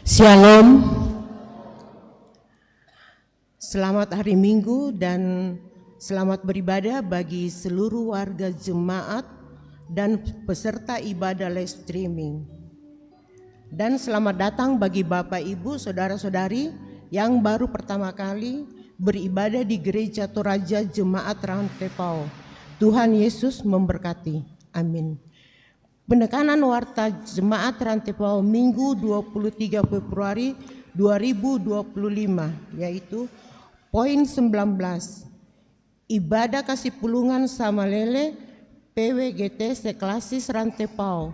Shalom. Selamat hari Minggu dan selamat beribadah bagi seluruh warga jemaat dan peserta ibadah live streaming. Dan selamat datang bagi Bapak, Ibu, Saudara-saudari yang baru pertama kali beribadah di Gereja Toraja Jemaat Rantepao. Tuhan Yesus memberkati. Amin. Penekanan warta Jemaat Rantepao Minggu 23 Februari 2025 yaitu poin 19. Ibadah kasih pulungan sama lele PWGT Seklasis Rantepao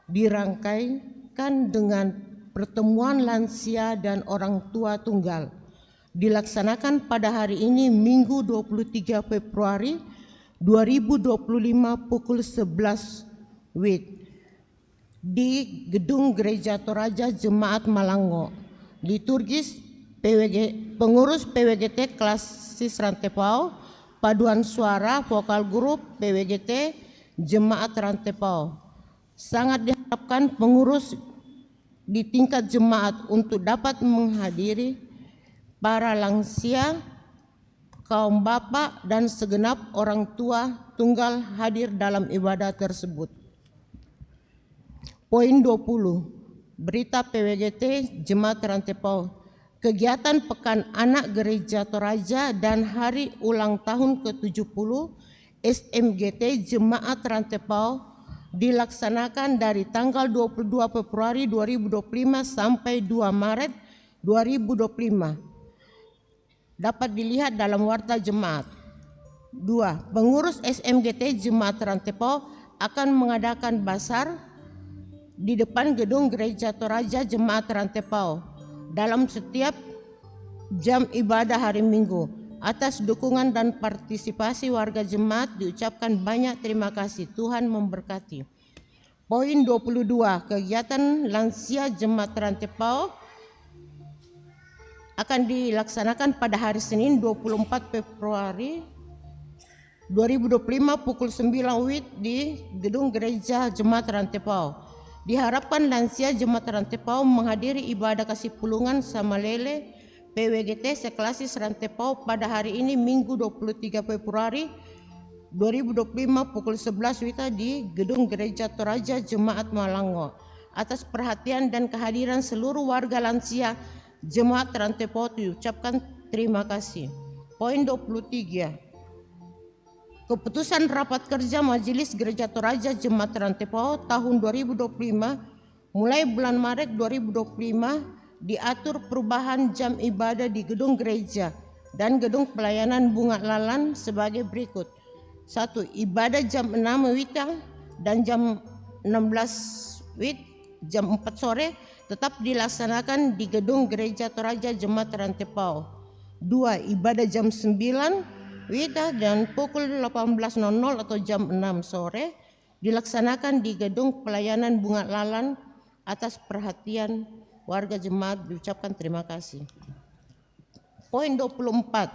dirangkaikan dengan pertemuan lansia dan orang tua tunggal. Dilaksanakan pada hari ini Minggu 23 Februari 2025 pukul 11 WIB di Gedung Gereja Toraja Jemaat Malango. Liturgis pengurus PWGT Klasis Rantepao, paduan suara vokal grup PWGT Jemaat Rantepao. Sangat diharapkan pengurus di tingkat jemaat untuk dapat menghadiri para lansia, kaum bapak dan segenap orang tua tunggal hadir dalam ibadah tersebut. Poin 20. Berita PWGT Jemaat Rantepao. Kegiatan Pekan Anak Gereja Toraja dan Hari Ulang Tahun ke-70 SMGT Jemaat Rantepao dilaksanakan dari tanggal 22 Februari 2025 sampai 2 Maret 2025. Dapat dilihat dalam warta jemaat. 2. Pengurus SMGT Jemaat Rantepao akan mengadakan basar di depan gedung Gereja Toraja Jemaat Rantepao dalam setiap jam ibadah hari Minggu. Atas dukungan dan partisipasi warga jemaat diucapkan banyak terima kasih. Tuhan memberkati. Poin 22. Kegiatan lansia Jemaat Rantepao akan dilaksanakan pada hari Senin 24 Februari 2025 pukul 9 WIB di gedung Gereja Jemaat Rantepao. Diharapkan lansia Jemaat Rantepao menghadiri ibadah kasih pulungan sama lele PWGT Seklasis Rantepao pada hari ini Minggu 23 Februari 2025 pukul 11 WIB di gedung Gereja Toraja Jemaat Malango. Atas perhatian dan kehadiran seluruh warga lansia Jemaat Rantepao diucapkan terima kasih. Poin 23. Keputusan Rapat Kerja Majelis Gereja Toraja Jemaat Rantepao tahun 2025 mulai bulan Maret 2025 diatur perubahan jam ibadah di gedung gereja dan gedung pelayanan Bunga Lalan sebagai berikut. 1. Ibadah jam 6 WIB dan jam 16 WIB jam 4 sore tetap dilaksanakan di gedung Gereja Toraja Jemaat Rantepao. 2. Ibadah jam 9 WIB dan pukul 18.00 atau jam 6 sore dilaksanakan di gedung pelayanan Bunga Lalan. Atas perhatian warga jemaat diucapkan terima kasih. Poin 24.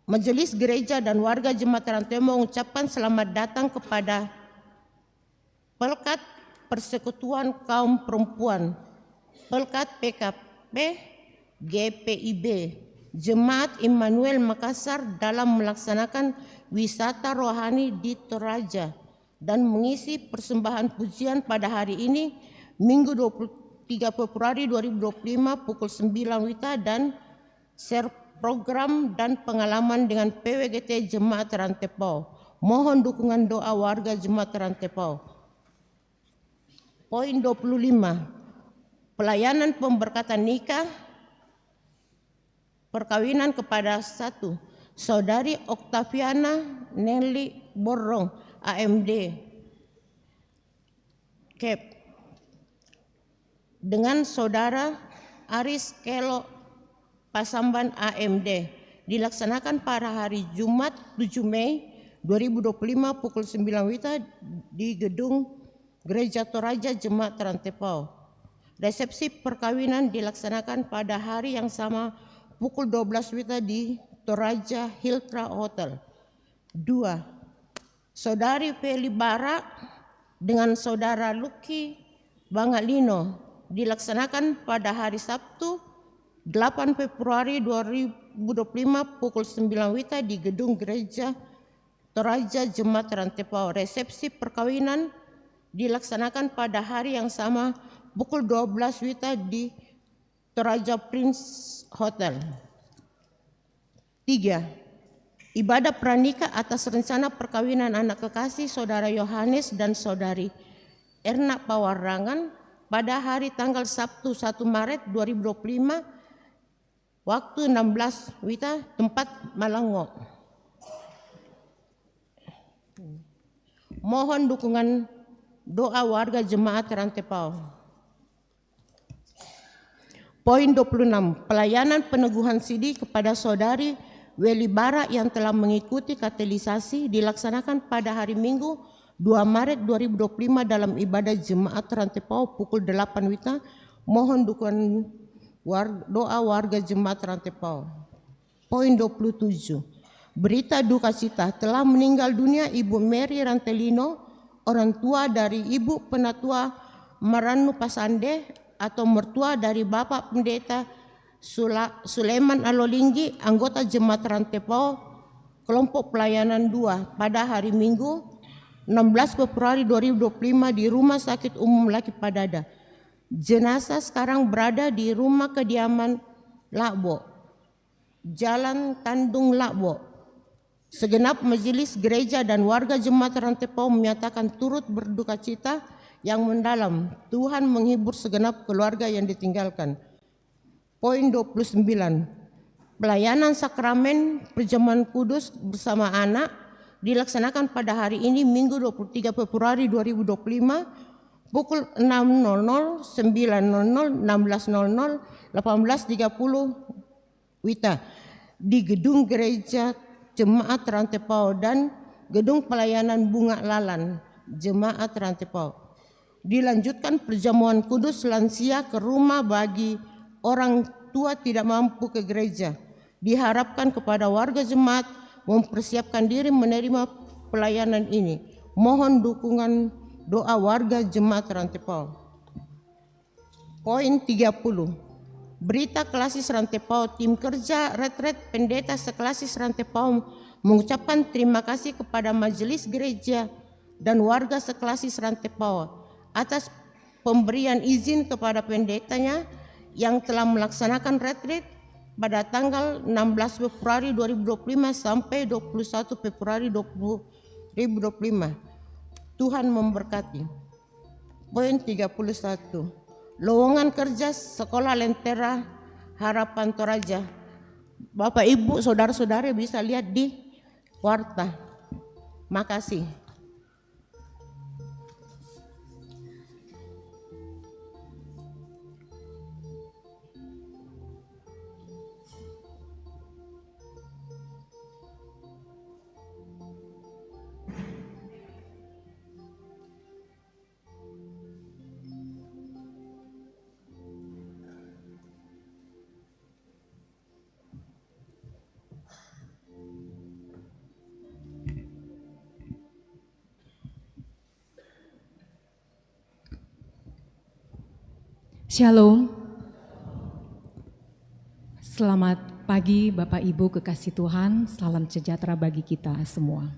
Majelis Gereja dan warga Jemaat Rantepao mengucapkan selamat datang kepada Pelkat Persekutuan Kaum Perempuan Pelkat PKP GPIB Jemaat Immanuel Makassar dalam melaksanakan wisata rohani di Toraja dan mengisi persembahan pujian pada hari ini Minggu 23 Februari 2025 pukul 9 WIB dan share program dan pengalaman dengan PWGT Jemaat Rantepao. Mohon dukungan doa warga Jemaat Rantepao. Poin 25. Pelayanan pemberkatan nikah perkawinan kepada 1. Saudari Oktaviana Nelly Borong AMD Kep dengan saudara Aris Kelo Pasamban AMD dilaksanakan pada hari Jumat 7 Mei 2025 pukul 9 WIB di gedung Gereja Toraja Jemaat Rantepao. Resepsi perkawinan dilaksanakan pada hari yang sama pukul 12 WIB di Toraja Hiltra Hotel. 2. Saudari Feli Bara dengan saudara Lucky Bangalino dilaksanakan pada hari Sabtu 8 Februari 2025 pukul 9 WITA di Gedung Gereja Toraja Jemaat Rantepao. Resepsi perkawinan dilaksanakan pada hari yang sama pukul 12 WITA di Toraja Prince Hotel. 3. Ibadah pranikah atas rencana perkawinan anak kekasih Saudara Yohanes dan Saudari Erna Pawarangan pada hari tanggal Sabtu 1 Maret 2025 waktu 16 WITA tempat Malango. Mohon dukungan doa warga jemaat Rantepao. Poin 26. Pelayanan peneguhan sidi kepada Saudari Weli Bara yang telah mengikuti katelisasi dilaksanakan pada hari Minggu 2 Maret 2025 dalam ibadah jemaat Rantepao pukul 8 WITA. Mohon dukungan doa warga jemaat Rantepao. Poin 27. Berita duka cita telah meninggal dunia Ibu Mary Rantelino, orang tua dari Ibu Penatua Maranu Pasande atau mertua dari Bapak Pendeta Sulaiman Alolinggi, anggota Jemaat Rantepao kelompok pelayanan 2 pada hari Minggu 16 Februari 2025 di Rumah Sakit Umum Laki Padada. Jenazah sekarang berada di rumah kediaman Lakbo, Jalan Tandung Lakbo. Segenap majelis gereja dan warga Jemaat Rantepao menyatakan turut berduka cita yang mendalam. Tuhan menghibur segenap keluarga yang ditinggalkan. Poin 29. Pelayanan sakramen perjamuan kudus bersama anak dilaksanakan pada hari ini Minggu 23 Februari 2025 pukul 6.00, 9.00, 16.00, 18.30 WITA di Gedung Gereja Jemaat Rantepao dan Gedung Pelayanan Bunga Lalan Jemaat Rantepao. Dilanjutkan perjamuan kudus lansia ke rumah bagi orang tua tidak mampu ke gereja. Diharapkan kepada warga jemaat mempersiapkan diri menerima pelayanan ini. Mohon dukungan doa warga jemaat Rantepao. Poin 30. Berita Klasis Rantepao, tim kerja retret pendeta seklasis Rantepao mengucapkan terima kasih kepada majelis gereja dan warga seklasis Rantepao atas pemberian izin kepada pendetanya yang telah melaksanakan retret pada tanggal 16 Februari 2025 sampai 21 Februari 2025. Tuhan memberkati. Poin 31. Lowongan kerja Sekolah Lentera Harapan Toraja. Bapak Ibu saudara-saudara bisa lihat di warta. Makasih. Shalom. Selamat pagi Bapak Ibu kekasih Tuhan, salam sejahtera bagi kita semua.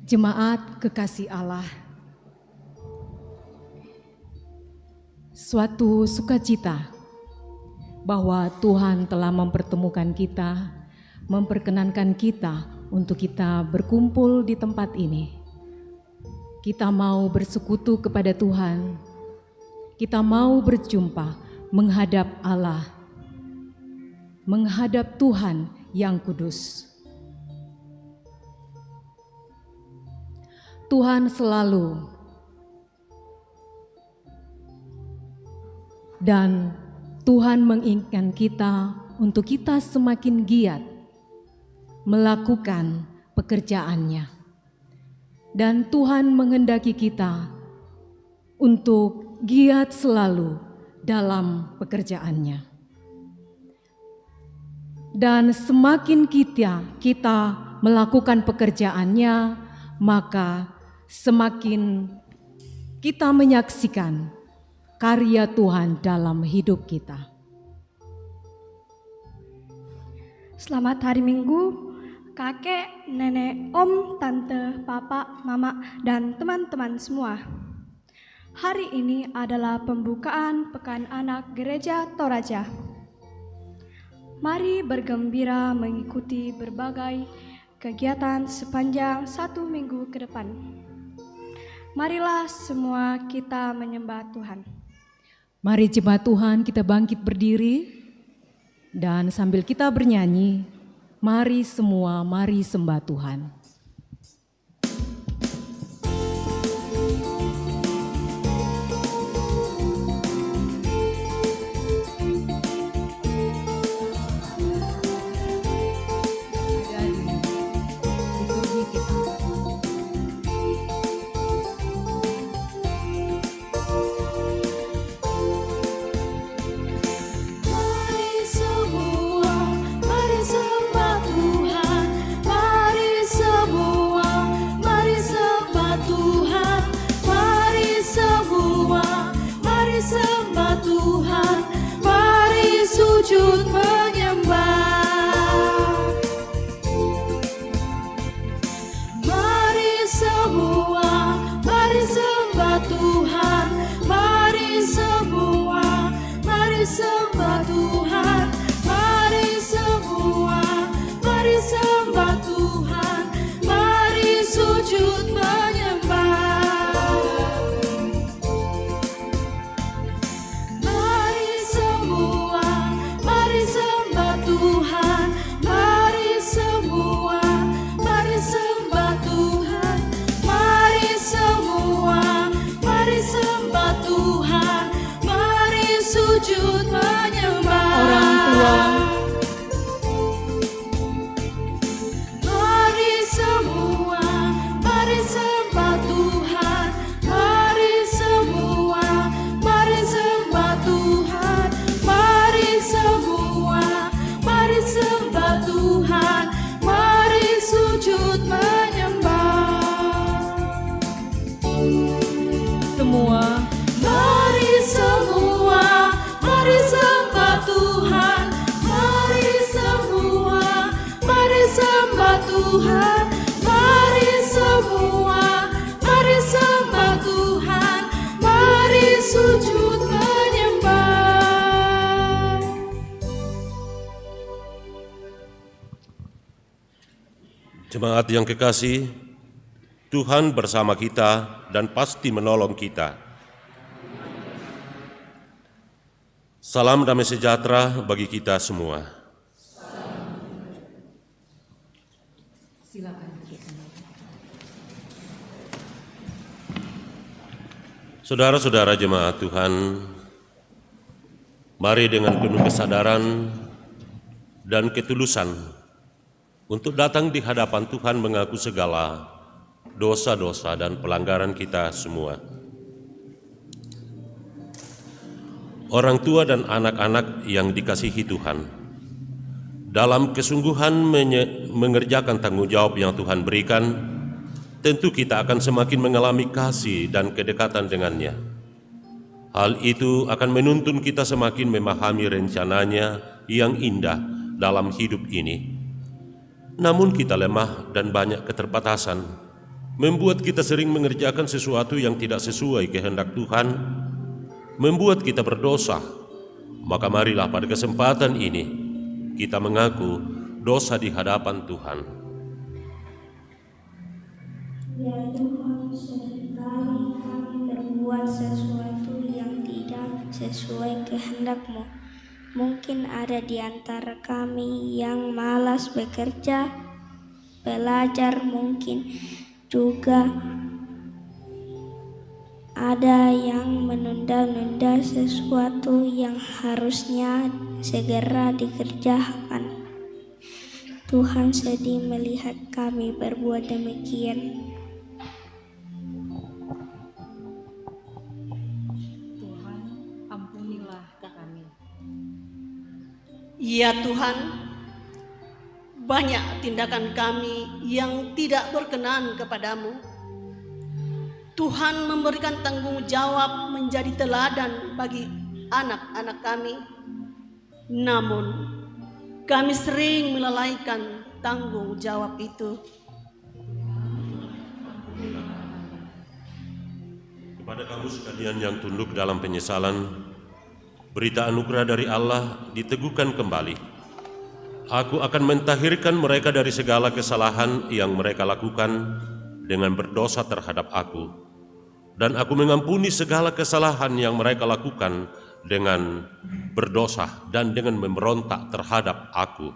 Jemaat kekasih Allah, suatu sukacita bahwa Tuhan telah mempertemukan kita, memperkenankan kita untuk kita berkumpul di tempat ini. Kita mau bersekutu kepada Tuhan, kita mau berjumpa menghadap Allah, menghadap Tuhan yang kudus. Tuhan selalu dan Tuhan menginginkan kita untuk kita semakin giat melakukan pekerjaannya. Dan Tuhan menghendaki kita untuk giat selalu dalam pekerjaannya. Dan semakin kita melakukan pekerjaannya, maka semakin kita menyaksikan karya Tuhan dalam hidup kita. Selamat hari Minggu, kakek, nenek, om, tante, papa, mama, dan teman-teman semua. Hari ini adalah pembukaan Pekan Anak Gereja Toraja. Mari bergembira mengikuti berbagai kegiatan sepanjang 1 minggu ke depan. Marilah semua kita menyembah Tuhan. Mari jemaat Tuhan kita bangkit berdiri dan sambil kita bernyanyi, mari semua, mari sembah Tuhan. Jemaat yang kekasih, Tuhan bersama kita dan pasti menolong kita. Salam damai sejahtera bagi kita semua. Saudara-saudara jemaat Tuhan, mari dengan penuh kesadaran dan ketulusan untuk datang di hadapan Tuhan mengaku segala dosa-dosa dan pelanggaran kita semua. Orang tua dan anak-anak yang dikasihi Tuhan, dalam kesungguhan mengerjakan tanggung jawab yang Tuhan berikan, tentu kita akan semakin mengalami kasih dan kedekatan dengannya. Hal itu akan menuntun kita semakin memahami rencananya yang indah dalam hidup ini. Namun kita lemah dan banyak keterbatasan, membuat kita sering mengerjakan sesuatu yang tidak sesuai kehendak Tuhan, membuat kita berdosa. Maka marilah pada kesempatan ini kita mengaku dosa di hadapan Tuhan. Ya Tuhan, seringkali kami berbuat sesuatu yang tidak sesuai kehendak-Mu. Mungkin ada di antara kami yang malas bekerja, belajar, mungkin juga ada yang menunda-nunda sesuatu yang harusnya segera dikerjakan. Tuhan sedih melihat kami berbuat demikian. Tuhan, ampunilah kami. Ya Tuhan, banyak tindakan kami yang tidak berkenan kepadamu. Tuhan memberikan tanggung jawab menjadi teladan bagi anak-anak kami. Namun, kami sering melalaikan tanggung jawab itu. Kepada kamu sekalian yang tunduk dalam penyesalan, berita anugerah dari Allah diteguhkan kembali. Aku akan mentahirkan mereka dari segala kesalahan yang mereka lakukan dengan berdosa terhadap aku. Dan aku mengampuni segala kesalahan yang mereka lakukan dengan berdosa dan dengan memberontak terhadap aku.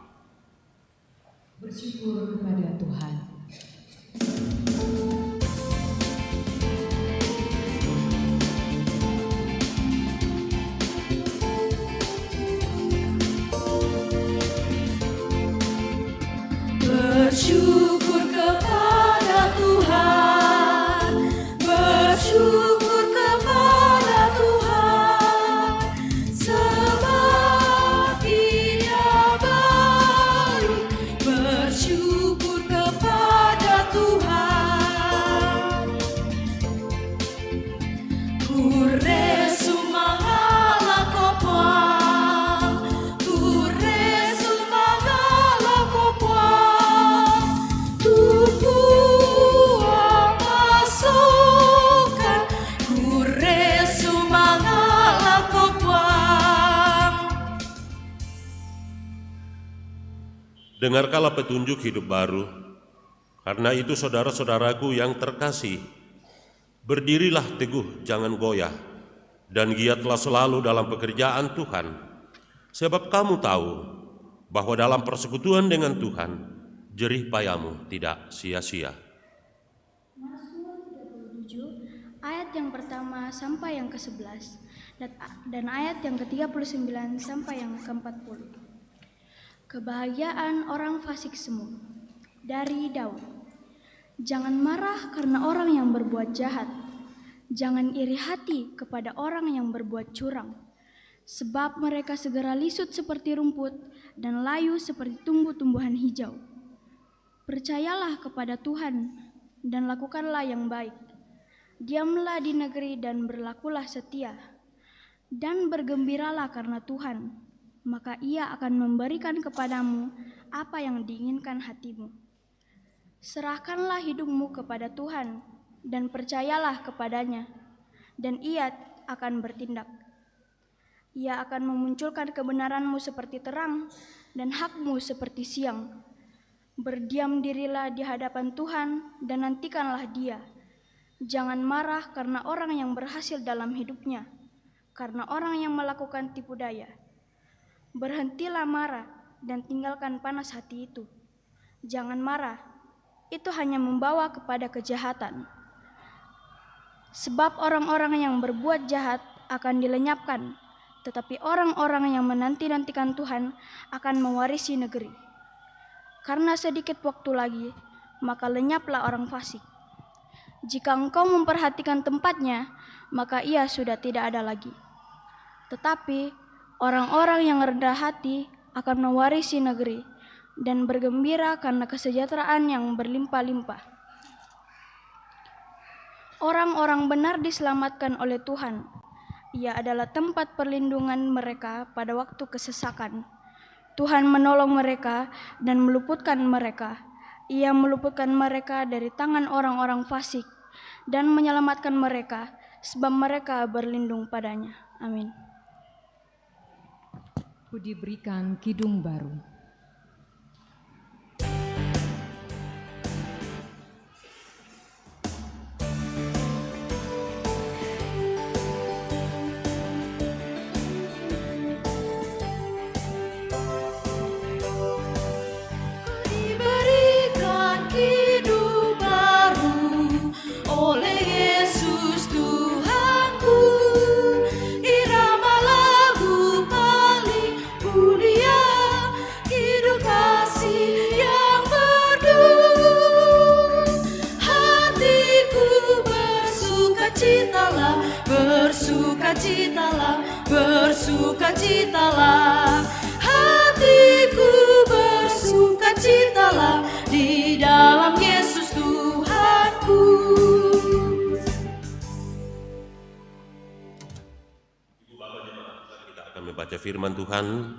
Bersyukur kepada Tuhan. Bersyukur kepada Tuhan, bersyukur kepada Tuhan, sebab Dia baik. Bersyukur kepada Tuhan. Kuresu mangala kopang, kuresu mangala kopang, tuku amasokan, kuresu mangala kopang. Dengarkanlah petunjuk hidup baru. Karena itu saudara-saudaraku yang terkasih, berdirilah teguh, jangan goyah, dan giatlah selalu dalam pekerjaan Tuhan. Sebab kamu tahu bahwa dalam persekutuan dengan Tuhan, jerih payahmu tidak sia-sia. Mazmur 37 ayat yang pertama sampai yang ke-11 dan ayat yang ke-39 sampai yang ke-40. Kebahagiaan orang fasik semu dari Daud. Jangan marah karena orang yang berbuat jahat. Jangan iri hati kepada orang yang berbuat curang. Sebab mereka segera lisut seperti rumput dan layu seperti tumbuh-tumbuhan hijau. Percayalah kepada Tuhan dan lakukanlah yang baik. Diamlah di negeri dan berlakulah setia. Dan bergembiralah karena Tuhan, maka Ia akan memberikan kepadamu apa yang diinginkan hatimu. Serahkanlah hidupmu kepada Tuhan dan percayalah kepadanya, dan Ia akan bertindak. Ia akan memunculkan kebenaranmu seperti terang dan hakmu seperti siang. Berdiam dirilah di hadapan Tuhan dan nantikanlah Dia. Jangan marah karena orang yang berhasil dalam hidupnya, karena orang yang melakukan tipu daya. Berhentilah marah dan tinggalkan panas hati itu. Jangan marah, itu hanya membawa kepada kejahatan. Sebab orang-orang yang berbuat jahat akan dilenyapkan, tetapi orang-orang yang menanti-nantikan Tuhan akan mewarisi negeri. Karena sedikit waktu lagi, maka lenyaplah orang fasik. Jika engkau memperhatikan tempatnya, maka ia sudah tidak ada lagi. Tetapi orang-orang yang rendah hati akan mewarisi negeri dan bergembira karena kesejahteraan yang berlimpah-limpah. Orang-orang benar diselamatkan oleh Tuhan. Ia adalah tempat perlindungan mereka pada waktu kesesakan. Tuhan menolong mereka dan meluputkan mereka. Ia meluputkan mereka dari tangan orang-orang fasik dan menyelamatkan mereka sebab mereka berlindung padanya. Amin. Ku diberikan kidung baru. Diberikan hidup baru oleh Yesus Tuhanku, irama lagu paling mulia, hidup kasih yang merdu. Hatiku bersukacitalah, bersukacitalah, bersukacitalah. Hatiku bersukacitalah di dalam Yesus Tuhanku. akan membaca firman Tuhan.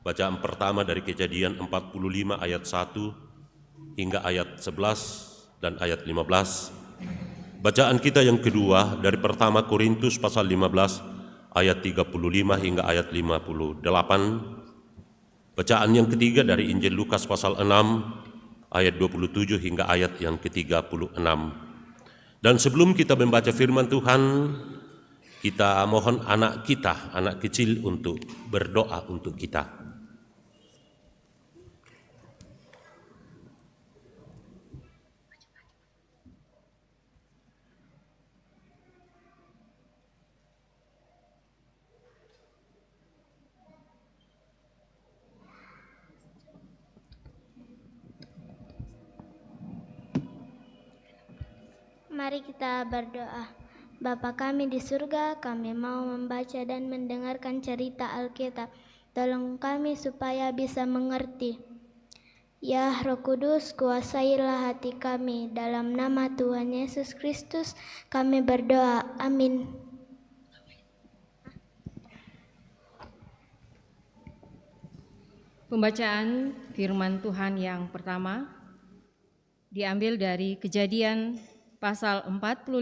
Bacaan pertama dari Kejadian 45 ayat 1 hingga ayat 11 dan ayat 15. Bacaan kita yang kedua dari pertama Korintus pasal 15 ayat 35 hingga ayat 58. Bacaan yang ketiga dari Injil Lukas pasal 6 ayat 27 hingga ayat yang ke-36. Dan sebelum kita membaca firman Tuhan, kita mohon anak kecil untuk berdoa untuk kita. Mari kita berdoa. Bapa kami di surga, kami mau membaca dan mendengarkan cerita Alkitab. Tolong kami supaya bisa mengerti. Ya Roh Kudus, kuasailah hati kami. Dalam nama Tuhan Yesus Kristus kami berdoa. Amin. Pembacaan firman Tuhan yang pertama diambil dari Kejadian pasal 45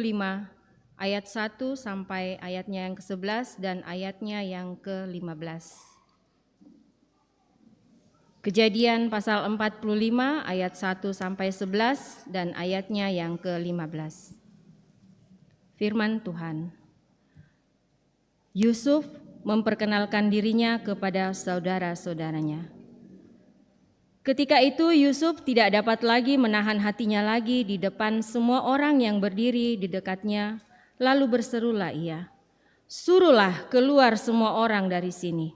ayat 1 sampai ayatnya yang ke-11 dan ayatnya yang ke-15. Kejadian pasal 45 ayat 1 sampai 11 dan ayatnya yang ke-15. Firman Tuhan. Yusuf memperkenalkan dirinya kepada saudara-saudaranya. Ketika itu Yusuf tidak dapat lagi menahan hatinya lagi di depan semua orang yang berdiri di dekatnya, lalu berserulah ia, "Suruhlah keluar semua orang dari sini."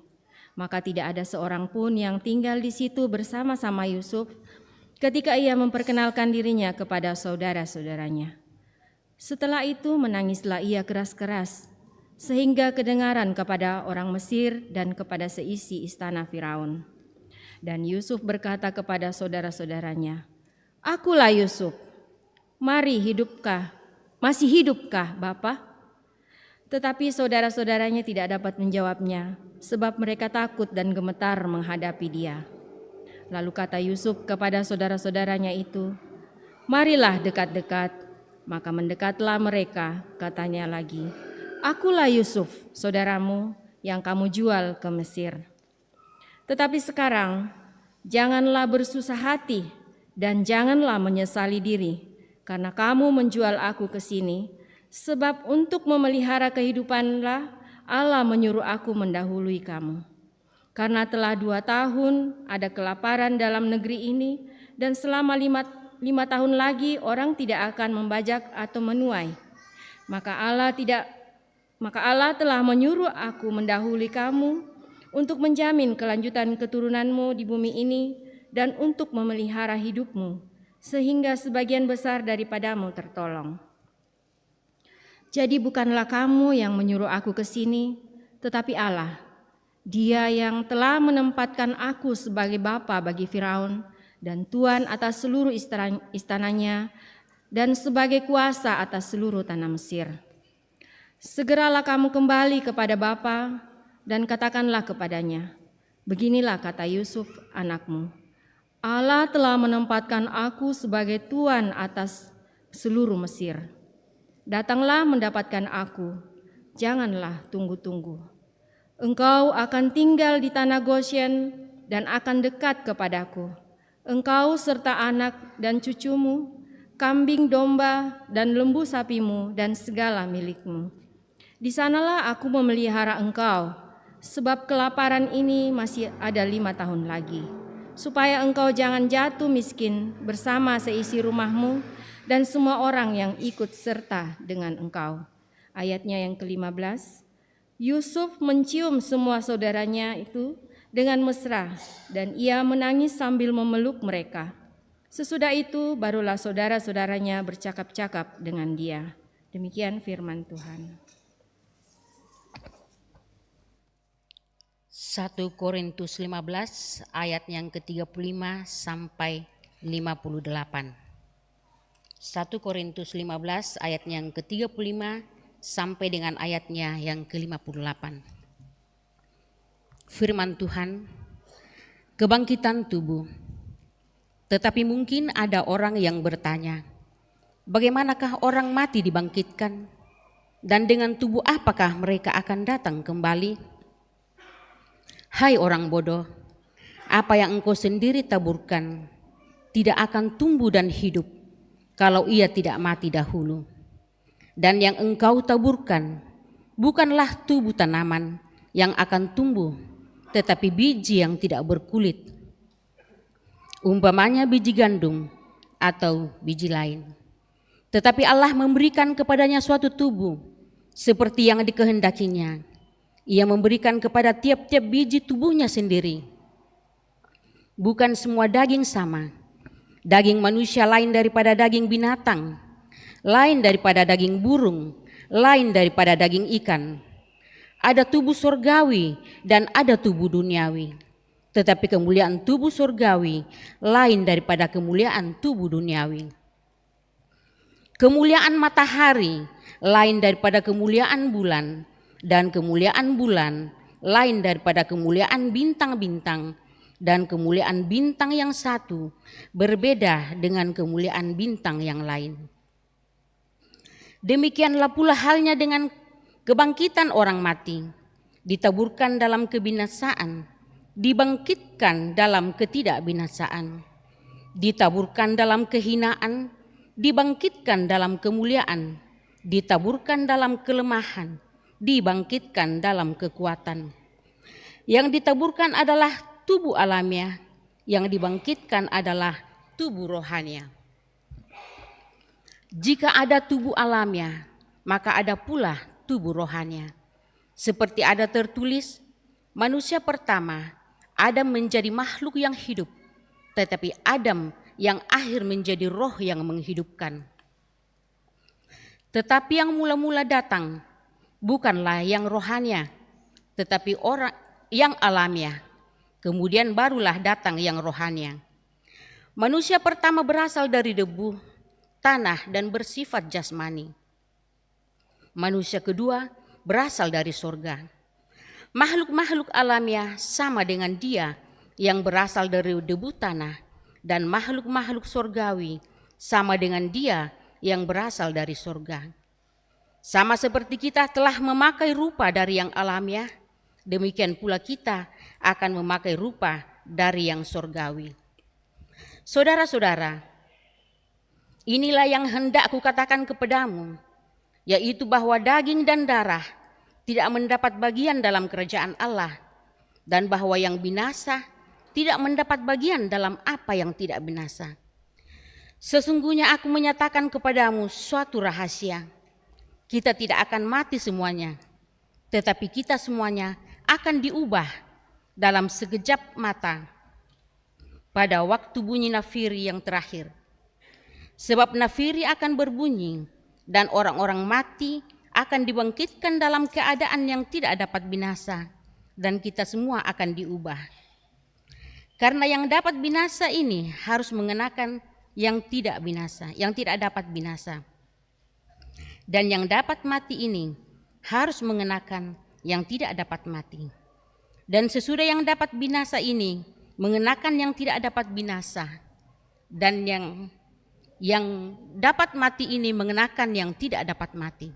Maka tidak ada seorang pun yang tinggal di situ bersama-sama Yusuf ketika ia memperkenalkan dirinya kepada saudara-saudaranya. Setelah itu menangislah ia keras-keras, sehingga kedengaran kepada orang Mesir dan kepada seisi istana Firaun. Dan Yusuf berkata kepada saudara-saudaranya, "Akulah Yusuf, mari masih hidupkah Bapa?" Tetapi saudara-saudaranya tidak dapat menjawabnya, sebab mereka takut dan gemetar menghadapi dia. Lalu kata Yusuf kepada saudara-saudaranya itu, "Marilah dekat-dekat." Maka mendekatlah mereka, katanya lagi, "Akulah Yusuf, saudaramu yang kamu jual ke Mesir. Tetapi sekarang, janganlah bersusah hati dan janganlah menyesali diri, karena kamu menjual aku ke sini, sebab untuk memelihara kehidupanlah Allah menyuruh aku mendahului kamu. Karena telah 2 tahun ada kelaparan dalam negeri ini, dan selama 5 tahun lagi orang tidak akan membajak atau menuai. Maka Allah telah menyuruh aku mendahului kamu untuk menjamin kelanjutan keturunanmu di bumi ini dan untuk memelihara hidupmu, sehingga sebagian besar daripadamu tertolong. Jadi bukanlah kamu yang menyuruh aku ke sini, tetapi Allah, Dia yang telah menempatkan aku sebagai bapa bagi Firaun dan tuan atas seluruh istananya dan sebagai kuasa atas seluruh tanah Mesir. Segeralah kamu kembali kepada Bapa dan katakanlah kepadanya, beginilah kata Yusuf anakmu, Allah telah menempatkan aku sebagai tuan atas seluruh Mesir. Datanglah mendapatkan aku, janganlah tunggu-tunggu. Engkau akan tinggal di tanah Goshen dan akan dekat kepadaku. Engkau serta anak dan cucumu, kambing domba dan lembu sapimu dan segala milikmu. Di sanalah aku memelihara engkau, sebab kelaparan ini masih ada 5 tahun lagi, supaya engkau jangan jatuh miskin bersama seisi rumahmu dan semua orang yang ikut serta dengan engkau. Ayatnya yang ke-15, Yusuf mencium semua saudaranya itu dengan mesra dan ia menangis sambil memeluk mereka. Sesudah itu barulah saudara-saudaranya bercakap-cakap dengan dia. Demikian firman Tuhan. 1 Korintus 15 ayat yang ke-35 sampai 58. 1 Korintus 15 ayat yang ke-35 sampai dengan ayatnya yang ke-58. firman Tuhan, kebangkitan tubuh. Tetapi mungkin ada orang yang bertanya, bagaimanakah orang mati dibangkitkan? Dan dengan tubuh apakah mereka akan datang kembali? Hai orang bodoh, apa yang engkau sendiri taburkan tidak akan tumbuh dan hidup kalau ia tidak mati dahulu. Dan yang engkau taburkan bukanlah tubuh tanaman yang akan tumbuh, tetapi biji yang tidak berkulit, umpamanya biji gandum atau biji lain. Tetapi Allah memberikan kepadanya suatu tubuh seperti yang dikehendakinya. Ia memberikan kepada tiap-tiap biji tubuhnya sendiri. Bukan semua daging sama. Daging manusia lain daripada daging binatang, lain daripada daging burung, lain daripada daging ikan. Ada tubuh surgawi dan ada tubuh duniawi. Tetapi kemuliaan tubuh surgawi lain daripada kemuliaan tubuh duniawi. Kemuliaan matahari lain daripada kemuliaan bulan, dan kemuliaan bulan lain daripada kemuliaan bintang-bintang, dan kemuliaan bintang yang satu berbeda dengan kemuliaan bintang yang lain. Demikianlah pula halnya dengan kebangkitan orang mati, ditaburkan dalam kebinasaan, dibangkitkan dalam ketidakbinasaan, ditaburkan dalam kehinaan, dibangkitkan dalam kemuliaan, ditaburkan dalam kelemahan, dibangkitkan dalam kekuatan. Yang ditaburkan adalah tubuh alamiah, yang dibangkitkan adalah tubuh rohania. Jika ada tubuh alamiah, maka ada pula tubuh rohania. Seperti ada tertulis, manusia pertama, Adam menjadi makhluk yang hidup, tetapi Adam yang akhir menjadi roh yang menghidupkan. Tetapi yang mula-mula datang bukanlah yang rohania, tetapi orang yang alamiah. Kemudian barulah datang yang rohania. Manusia pertama berasal dari debu, tanah dan bersifat jasmani. Manusia kedua berasal dari surga. Makhluk-makhluk alamiah sama dengan dia yang berasal dari debu tanah, dan makhluk-makhluk surgawi sama dengan dia yang berasal dari surga. Sama seperti kita telah memakai rupa dari yang alamiah, demikian pula kita akan memakai rupa dari yang surgawi. Saudara-saudara, inilah yang hendak kukatakan kepadamu, yaitu bahwa daging dan darah tidak mendapat bagian dalam kerajaan Allah, dan bahwa yang binasa tidak mendapat bagian dalam apa yang tidak binasa. Sesungguhnya aku menyatakan kepadamu suatu rahasia. Kita tidak akan mati semuanya, tetapi kita semuanya akan diubah dalam sekejap mata pada waktu bunyi nafiri yang terakhir. Sebab nafiri akan berbunyi dan orang-orang mati akan dibangkitkan dalam keadaan yang tidak dapat binasa, dan kita semua akan diubah. Karena yang dapat binasa ini harus mengenakan yang tidak binasa, yang tidak dapat binasa. Dan yang dapat mati ini harus mengenakan yang tidak dapat mati. Dan sesudah yang dapat binasa ini mengenakan yang tidak dapat binasa, dan yang dapat mati ini mengenakan yang tidak dapat mati.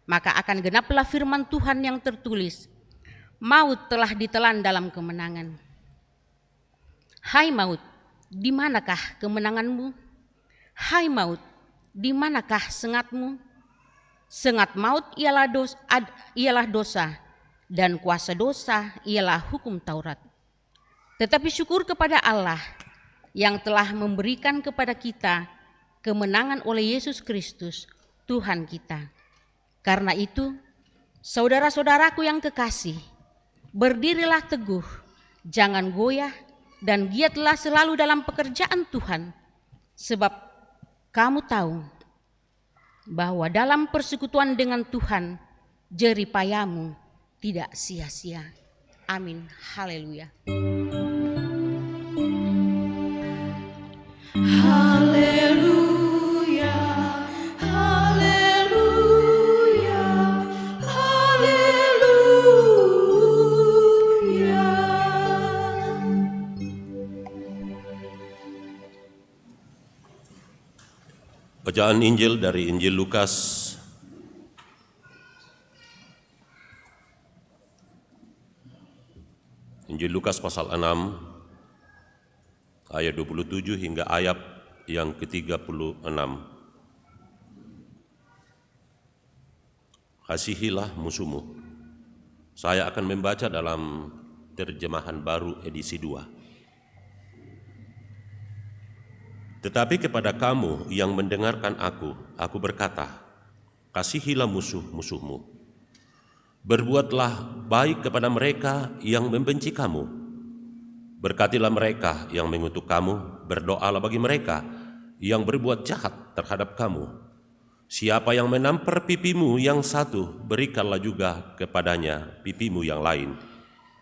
Maka akan genaplah firman Tuhan yang tertulis, maut telah ditelan dalam kemenangan. Hai maut, di manakah kemenanganmu? Hai maut, di manakah sengatmu? Sengat maut ialah dosa, dan kuasa dosa ialah hukum Taurat. Tetapi syukur kepada Allah yang telah memberikan kepada kita kemenangan oleh Yesus Kristus, Tuhan kita. Karena itu, saudara-saudaraku yang kekasih, berdirilah teguh, jangan goyah, dan giatlah selalu dalam pekerjaan Tuhan, sebab kamu tahu bahwa dalam persekutuan dengan Tuhan, jerih payahmu tidak sia-sia. Amin. Haleluya. Haleluya, haleluya, haleluya. Bacaan Injil dari Injil Lukas pasal 6 ayat 27 hingga ayat yang ke-36. Kasihilah musuhmu. Saya akan membaca dalam terjemahan baru edisi 2. Tetapi kepada kamu yang mendengarkan aku berkata, kasihilah musuh-musuhmu. Berbuatlah baik kepada mereka yang membenci kamu. Berkatilah mereka yang mengutuk kamu, berdoalah bagi mereka yang berbuat jahat terhadap kamu. Siapa yang menampar pipimu yang satu, berikanlah juga kepadanya pipimu yang lain.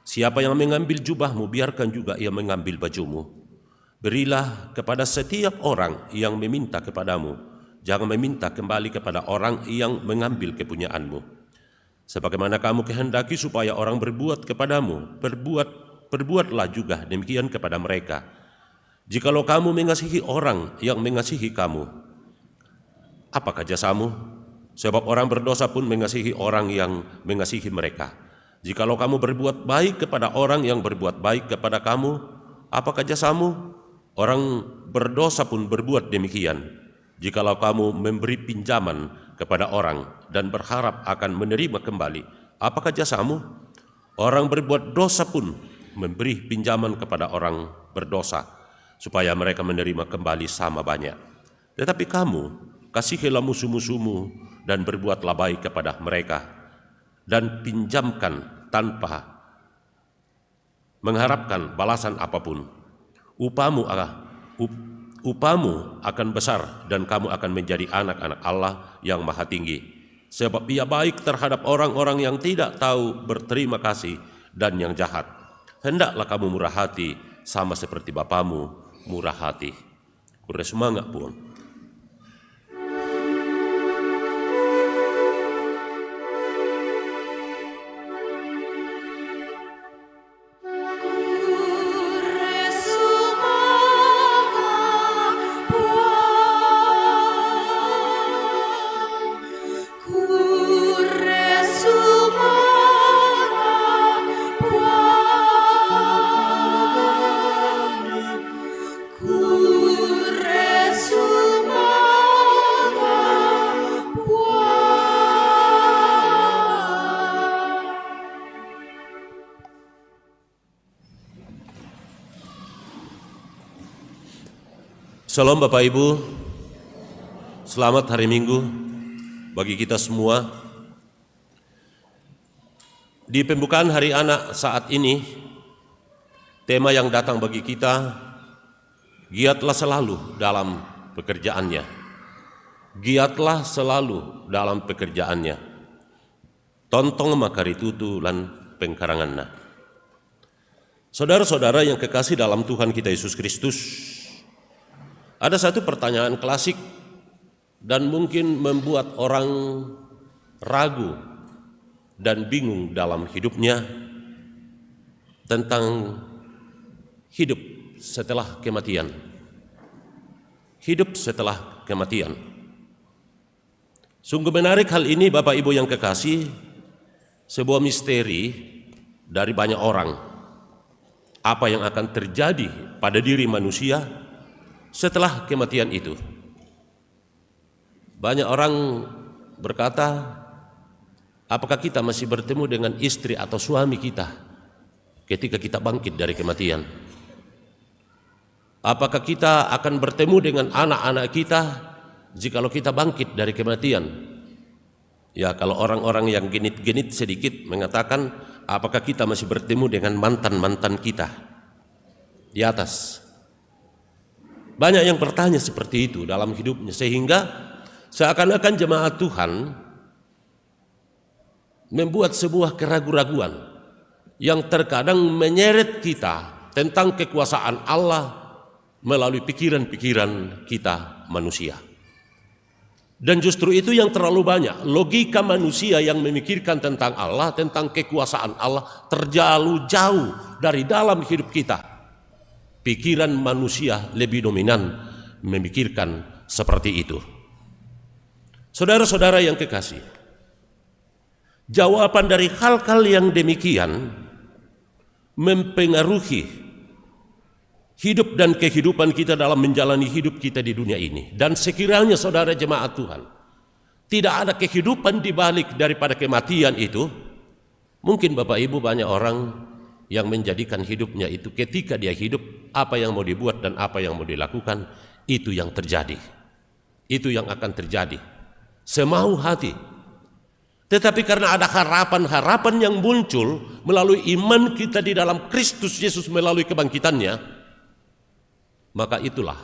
Siapa yang mengambil jubahmu, biarkan juga ia mengambil bajumu. Berilah kepada setiap orang yang meminta kepadamu, jangan meminta kembali kepada orang yang mengambil kepunyaanmu. Sebagaimana kamu kehendaki supaya orang berbuat kepadamu, perbuatlah juga demikian kepada mereka. Jikalau kamu mengasihi orang yang mengasihi kamu, apakah jasamu? Sebab orang berdosa pun mengasihi orang yang mengasihi mereka. Jikalau kamu berbuat baik kepada orang yang berbuat baik kepada kamu, apakah jasamu? Orang berdosa pun berbuat demikian. Jikalau kamu memberi pinjaman kepada orang dan berharap akan menerima kembali, apakah jasamu? Orang berbuat dosa pun memberi pinjaman kepada orang berdosa, supaya mereka menerima kembali sama banyak. Tetapi kamu, kasihilah musuh-musuhmu dan berbuatlah baik kepada mereka, dan pinjamkan tanpa mengharapkan balasan apapun. Upamu akan besar dan kamu akan menjadi anak-anak Allah yang Maha Tinggi. Sebab Ia baik terhadap orang-orang yang tidak tahu berterima kasih dan yang jahat. Hendaklah kamu murah hati sama seperti Bapamu murah hati. Kure semangat pun. Salam Bapak Ibu, selamat hari Minggu bagi kita semua. Di pembukaan Hari Anak saat ini, tema yang datang bagi kita, giatlah selalu dalam pekerjaannya. Giatlah selalu dalam pekerjaannya. Tontong makaritutu lan pengkaranganna. Saudara-saudara yang kekasih dalam Tuhan kita Yesus Kristus, ada satu pertanyaan klasik dan mungkin membuat orang ragu dan bingung dalam hidupnya tentang hidup setelah kematian. Hidup setelah kematian. Sungguh menarik hal ini Bapak Ibu yang kekasih, sebuah misteri dari banyak orang. Apa yang akan terjadi pada diri manusia setelah kematian itu? Banyak orang berkata, apakah kita masih bertemu dengan istri atau suami kita ketika kita bangkit dari kematian? Apakah kita akan bertemu dengan anak-anak kita jikalau kita bangkit dari kematian? Ya, kalau orang-orang yang genit-genit sedikit mengatakan, apakah kita masih bertemu dengan mantan-mantan kita di atas? Banyak yang bertanya seperti itu dalam hidupnya, sehingga seakan-akan jemaat Tuhan membuat sebuah keraguan-raguan yang terkadang menyeret kita tentang kekuasaan Allah melalui pikiran-pikiran kita manusia. Dan justru itu yang terlalu banyak, logika manusia yang memikirkan tentang Allah, tentang kekuasaan Allah terlalu jauh dari dalam hidup kita. Pikiran manusia lebih dominan memikirkan seperti itu. Saudara-saudara yang kekasih, jawaban dari hal-hal yang demikian mempengaruhi hidup dan kehidupan kita dalam menjalani hidup kita di dunia ini. Dan sekiranya saudara jemaat Tuhan, tidak ada kehidupan di balik daripada kematian itu, mungkin Bapak Ibu banyak orang yang menjadikan hidupnya itu ketika dia hidup, apa yang mau dibuat dan apa yang mau dilakukan, itu yang terjadi. Itu yang akan terjadi. Semau hati. Tetapi karena ada harapan-harapan yang muncul melalui iman kita di dalam Kristus Yesus melalui kebangkitannya, maka itulah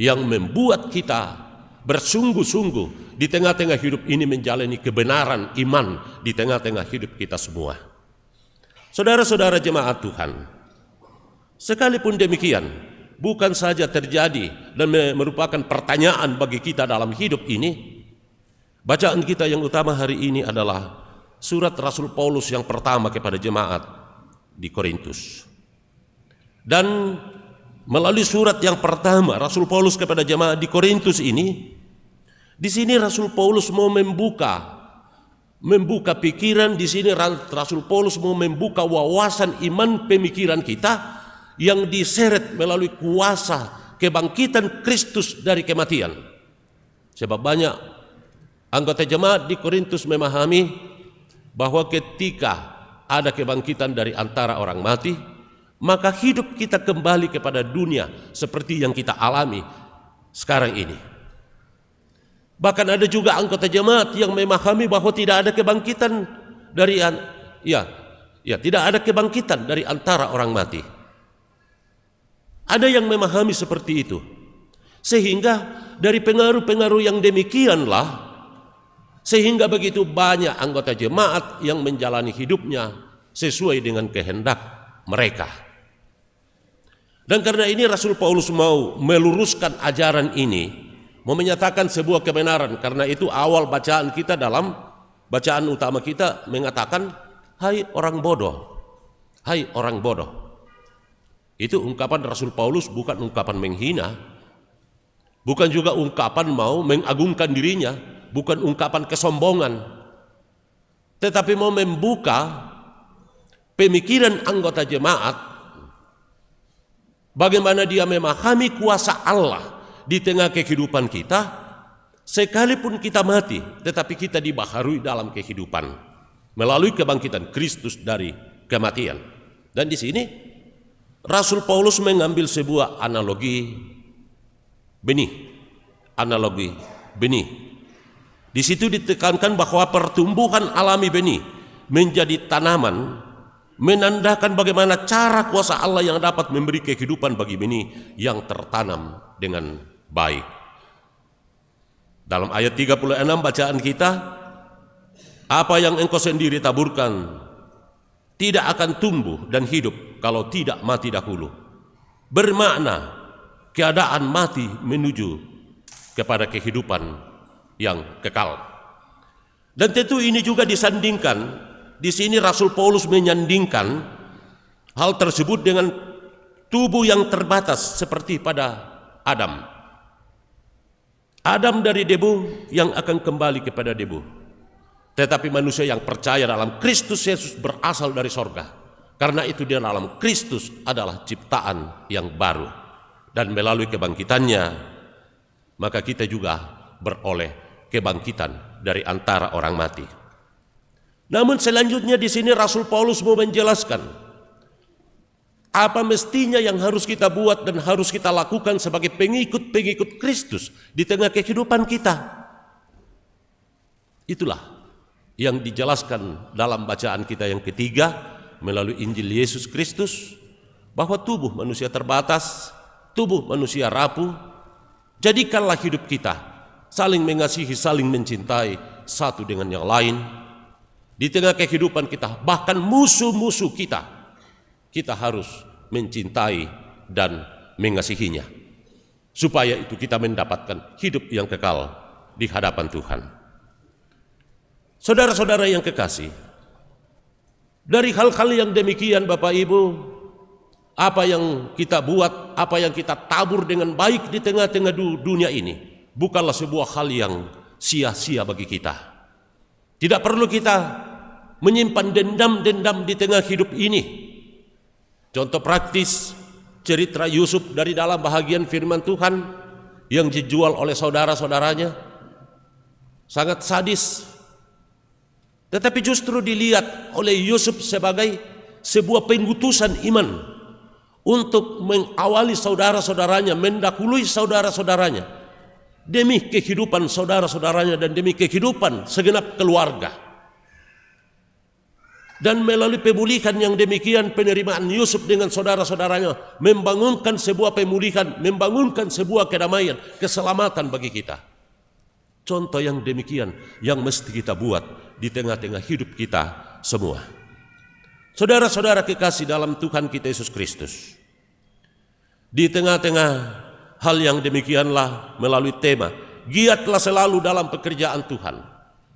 yang membuat kita bersungguh-sungguh di tengah-tengah hidup ini menjalani kebenaran iman di tengah-tengah hidup kita semua. Saudara-saudara jemaat Tuhan, sekalipun demikian, bukan saja terjadi dan merupakan pertanyaan bagi kita dalam hidup ini. Bacaan kita yang utama hari ini adalah surat Rasul Paulus yang pertama kepada jemaat di Korintus. Dan melalui surat yang pertama Rasul Paulus kepada jemaat di Korintus ini, di sini Rasul Paulus mau membuka pikiran, di sini Rasul Paulus mau membuka wawasan iman pemikiran kita yang diseret melalui kuasa kebangkitan Kristus dari kematian. Sebab banyak anggota jemaat di Korintus memahami bahwa ketika ada kebangkitan dari antara orang mati, maka hidup kita kembali kepada dunia seperti yang kita alami sekarang ini. Bahkan ada juga anggota jemaat yang memahami bahwa tidak ada kebangkitan dari tidak ada kebangkitan dari antara orang mati. Ada yang memahami seperti itu. Sehingga dari pengaruh-pengaruh yang demikianlah, sehingga begitu banyak anggota jemaat yang menjalani hidupnya sesuai dengan kehendak mereka. Dan karena ini Rasul Paulus mau meluruskan ajaran ini, mau menyatakan sebuah kebenaran. Karena itu awal bacaan kita dalam bacaan utama kita mengatakan, hai orang bodoh, hai orang bodoh. Itu ungkapan Rasul Paulus, bukan ungkapan menghina, bukan juga ungkapan mau mengagungkan dirinya, bukan ungkapan kesombongan, tetapi mau membuka pemikiran anggota jemaat bagaimana dia memahami kuasa Allah di tengah kehidupan kita. Sekalipun kita mati, tetapi kita dibaharui dalam kehidupan melalui kebangkitan Kristus dari kematian. Dan di sini Rasul Paulus mengambil sebuah analogi benih. Analogi benih. Di situ ditekankan bahwa pertumbuhan alami benih menjadi tanaman menandakan bagaimana cara kuasa Allah yang dapat memberi kehidupan bagi benih yang tertanam dengan baik. Dalam ayat 36 bacaan kita, apa yang engkau sendiri taburkan tidak akan tumbuh dan hidup kalau tidak mati dahulu. Bermakna keadaan mati menuju kepada kehidupan yang kekal. Dan tentu ini juga disandingkan, di sini Rasul Paulus menyandingkan hal tersebut dengan tubuh yang terbatas seperti pada Adam. Adam dari debu yang akan kembali kepada debu. Tetapi manusia yang percaya dalam Kristus Yesus berasal dari sorga. Karena itu dia dalam Kristus adalah ciptaan yang baru. Dan melalui kebangkitannya, maka kita juga beroleh kebangkitan dari antara orang mati. Namun selanjutnya di sini Rasul Paulus mau menjelaskan apa mestinya yang harus kita buat dan harus kita lakukan sebagai pengikut-pengikut Kristus di tengah kehidupan kita. Itulah yang dijelaskan dalam bacaan kita yang ketiga melalui Injil Yesus Kristus, bahwa tubuh manusia terbatas, tubuh manusia rapuh. Jadikanlah hidup kita saling mengasihi, saling mencintai satu dengan yang lain. Di tengah kehidupan kita, bahkan musuh-musuh kita harus mencintai dan mengasihinya, supaya itu kita mendapatkan hidup yang kekal di hadapan Tuhan. Saudara-saudara yang kekasih, dari hal-hal yang demikian Bapak Ibu, apa yang kita buat, apa yang kita tabur dengan baik di tengah-tengah dunia ini bukanlah sebuah hal yang sia-sia bagi kita. Tidak perlu kita menyimpan dendam-dendam di tengah hidup ini. Contoh praktis, cerita Yusuf dari dalam bahagian firman Tuhan yang dijual oleh saudara-saudaranya. Sangat sadis. Tetapi justru dilihat oleh Yusuf sebagai sebuah pengutusan iman untuk mengawali saudara-saudaranya, mendahului saudara-saudaranya demi kehidupan saudara-saudaranya dan demi kehidupan segenap keluarga. Dan melalui pemulihan yang demikian, penerimaan Yusuf dengan saudara-saudaranya membangunkan sebuah pemulihan, membangunkan sebuah kedamaian, keselamatan bagi kita. Contoh yang demikian yang mesti kita buat di tengah-tengah hidup kita semua. Saudara-saudara kekasih dalam Tuhan kita Yesus Kristus, di tengah-tengah hal yang demikianlah melalui tema giatlah selalu dalam pekerjaan Tuhan.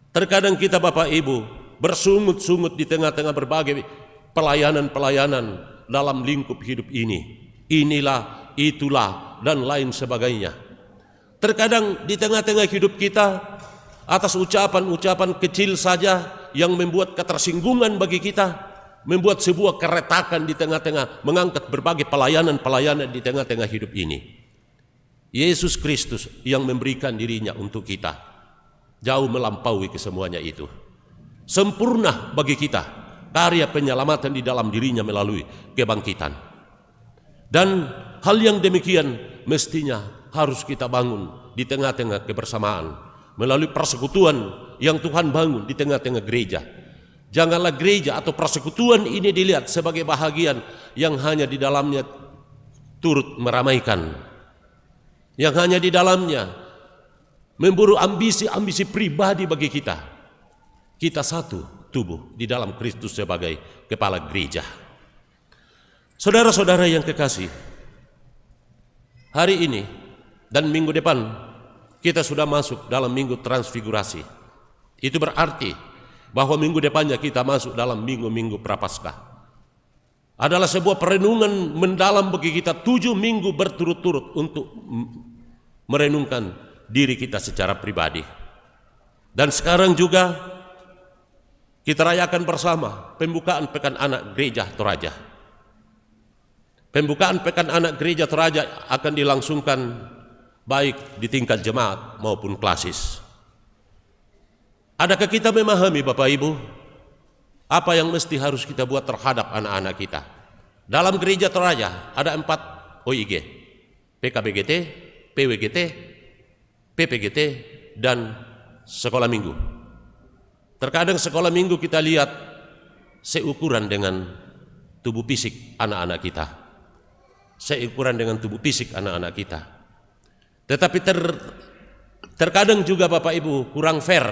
Terkadang kita Bapak Ibu bersungut-sungut di tengah-tengah berbagai pelayanan-pelayanan dalam lingkup hidup ini. Inilah, itulah, dan lain sebagainya. Terkadang di tengah-tengah hidup kita atas ucapan-ucapan kecil saja yang membuat ketersinggungan bagi kita, membuat sebuah keretakan di tengah-tengah, mengangkat berbagai pelayanan-pelayanan di tengah-tengah hidup ini. Yesus Kristus yang memberikan dirinya untuk kita, jauh melampaui kesemuanya itu. Sempurna bagi kita karya penyelamatan di dalam dirinya melalui kebangkitan. Dan hal yang demikian mestinya harus kita bangun di tengah-tengah kebersamaan melalui persekutuan yang Tuhan bangun di tengah-tengah gereja. Janganlah gereja atau persekutuan ini dilihat sebagai bahagian yang hanya di dalamnya turut meramaikan, yang hanya di dalamnya memburu ambisi-ambisi pribadi bagi kita. Kita satu tubuh di dalam Kristus sebagai kepala gereja. Saudara-saudara yang kekasih, hari ini dan minggu depan kita sudah masuk dalam minggu transfigurasi. Itu berarti bahwa minggu depannya kita masuk dalam minggu-minggu Prapaskah. Adalah sebuah perenungan mendalam bagi kita 7 minggu berturut-turut untuk merenungkan diri kita secara pribadi. Dan sekarang juga kita rayakan bersama pembukaan Pekan Anak Gereja Toraja. Pembukaan Pekan Anak Gereja Toraja akan dilangsungkan baik di tingkat jemaat maupun klasis. Adakah kita memahami Bapak Ibu apa yang mesti harus kita buat terhadap anak-anak kita? Dalam Gereja Toraja ada 4 OIG, PKBGT, PWGT, PPGT, dan sekolah minggu. Terkadang sekolah minggu kita lihat seukuran dengan tubuh fisik anak-anak kita. Seukuran dengan tubuh fisik anak-anak kita. Tetapi terkadang juga Bapak Ibu kurang fair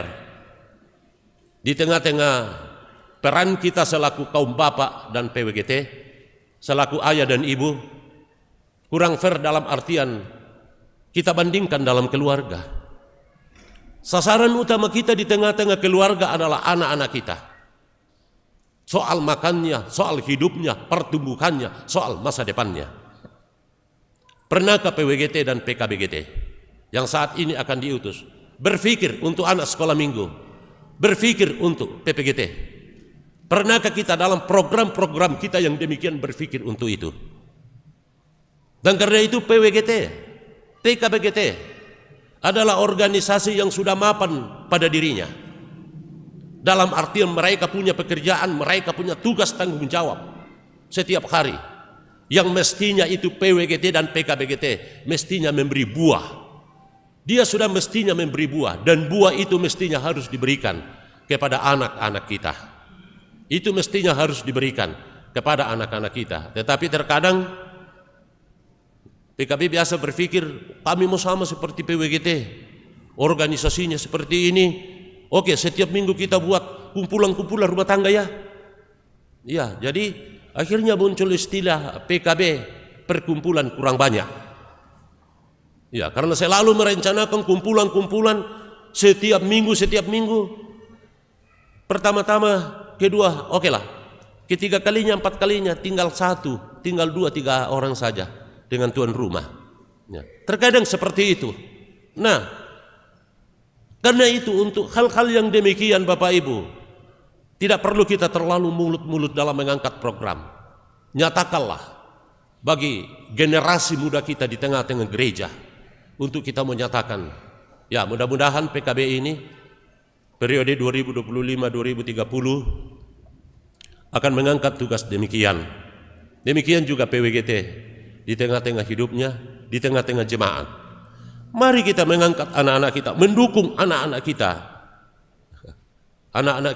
di tengah-tengah peran kita selaku kaum bapak dan PWGT, selaku ayah dan ibu, kurang fair dalam artian kita bandingkan dalam keluarga. Sasaran utama kita di tengah-tengah keluarga adalah anak-anak kita. Soal makannya, soal hidupnya, pertumbuhannya, soal masa depannya. Pernahkah PWGT dan PKBGT yang saat ini akan diutus berpikir untuk anak sekolah minggu, berpikir untuk PPGT? Pernahkah kita dalam program-program kita yang demikian berpikir untuk itu? Dan karena itu PWGT, PKBGT adalah organisasi yang sudah mapan pada dirinya. Dalam artian mereka punya pekerjaan, mereka punya tugas tanggung jawab setiap hari. Yang mestinya itu PWGT dan PKBGT mestinya memberi buah. Dia sudah mestinya memberi buah, dan buah itu mestinya harus diberikan kepada anak-anak kita. Itu mestinya harus diberikan kepada anak-anak kita. Tetapi terkadang PKB biasa berpikir kami mau sama seperti PWGT, organisasinya seperti ini. Oke, setiap minggu kita buat kumpulan-kumpulan rumah tangga ya. Ya, jadi akhirnya muncul istilah PKB, perkumpulan kurang banyak. Ya, karena selalu merencanakan kumpulan-kumpulan setiap minggu. Pertama-tama, kedua, oke lah. Ketiga kalinya, 4 kalinya, tinggal 1, tinggal 2, 3 orang saja dengan tuan rumah. Ya, terkadang seperti itu. Nah, Karena itu untuk hal-hal yang demikian Bapak Ibu, tidak perlu kita terlalu mulut-mulut dalam mengangkat program. Nyatakanlah bagi generasi muda kita di tengah-tengah gereja untuk kita menyatakan, ya mudah-mudahan PKB ini periode 2025-2030 akan mengangkat tugas demikian. Demikian juga PWGT di tengah-tengah hidupnya, di tengah-tengah jemaat. Mari kita mengangkat anak-anak kita, mendukung anak-anak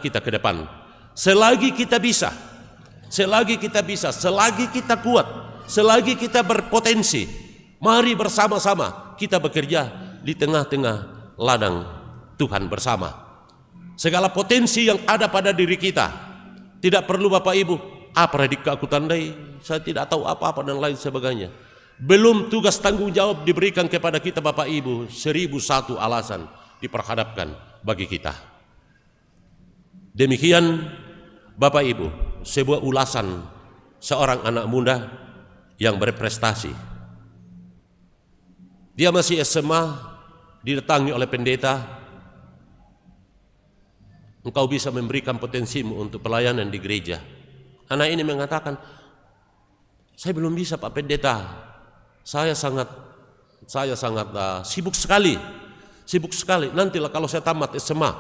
kita ke depan. Selagi kita bisa, selagi kita kuat, selagi kita berpotensi, mari bersama-sama kita bekerja di tengah-tengah ladang Tuhan bersama. Segala potensi yang ada pada diri kita, tidak perlu Bapak Ibu, predikah aku tandai, saya tidak tahu apa-apa dan lain sebagainya. Belum tugas tanggung jawab diberikan kepada kita Bapak Ibu, 1001 alasan diperhadapkan bagi kita. Demikian Bapak Ibu, sebuah ulasan seorang anak muda yang berprestasi. Dia masih SMA, didatangi oleh pendeta, engkau bisa memberikan potensimu untuk pelayanan di gereja. Anak ini mengatakan, saya belum bisa Pak Pendeta, saya sangat sibuk sekali. Nantilah kalau saya tamat SMA.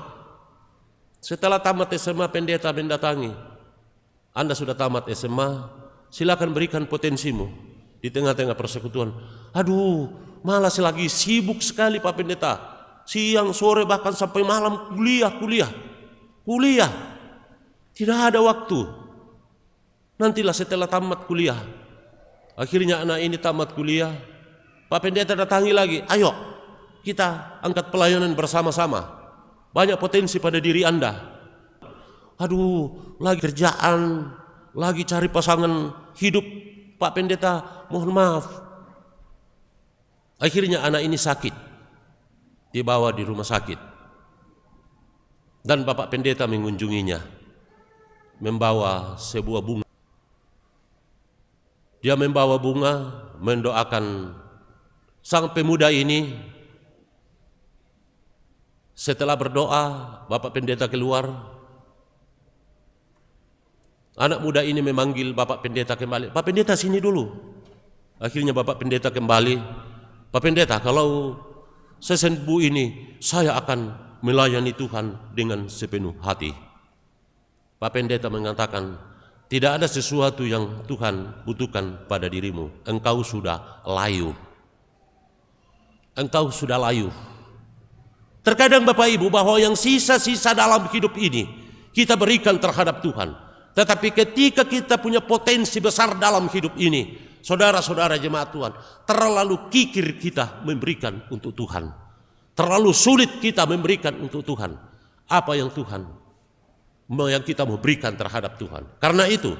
Setelah tamat SMA, pendeta mendatangi, Anda sudah tamat SMA, silakan berikan potensimu di tengah-tengah persekutuan. Aduh, malah lagi sibuk sekali Pak Pendeta, siang sore bahkan sampai malam kuliah, tidak ada waktu. Nantilah setelah tamat kuliah. Akhirnya anak ini tamat kuliah, Pak Pendeta datangi lagi, ayo kita angkat pelayanan bersama-sama, banyak potensi pada diri Anda. Aduh, lagi kerjaan, lagi cari pasangan hidup, Pak Pendeta mohon maaf. Akhirnya anak ini sakit, dibawa di rumah sakit, dan Bapak Pendeta mengunjunginya, membawa sebuah bunga. Dia membawa bunga, mendoakan sang pemuda ini. Setelah berdoa, Bapak Pendeta keluar. Anak muda ini memanggil Bapak Pendeta kembali. Pak Pendeta sini dulu. Akhirnya Bapak Pendeta kembali. Pak Pendeta, kalau saya sembuh ini, saya akan melayani Tuhan dengan sepenuh hati. Pak Pendeta mengatakan, tidak ada sesuatu yang Tuhan butuhkan pada dirimu. Engkau sudah layu. Terkadang Bapak Ibu, bahwa yang sisa-sisa dalam hidup ini kita berikan terhadap Tuhan. Tetapi ketika kita punya potensi besar dalam hidup ini, saudara-saudara jemaat Tuhan, terlalu kikir kita memberikan untuk Tuhan. Terlalu sulit kita memberikan untuk Tuhan apa yang kita mau berikan terhadap Tuhan. Karena itu,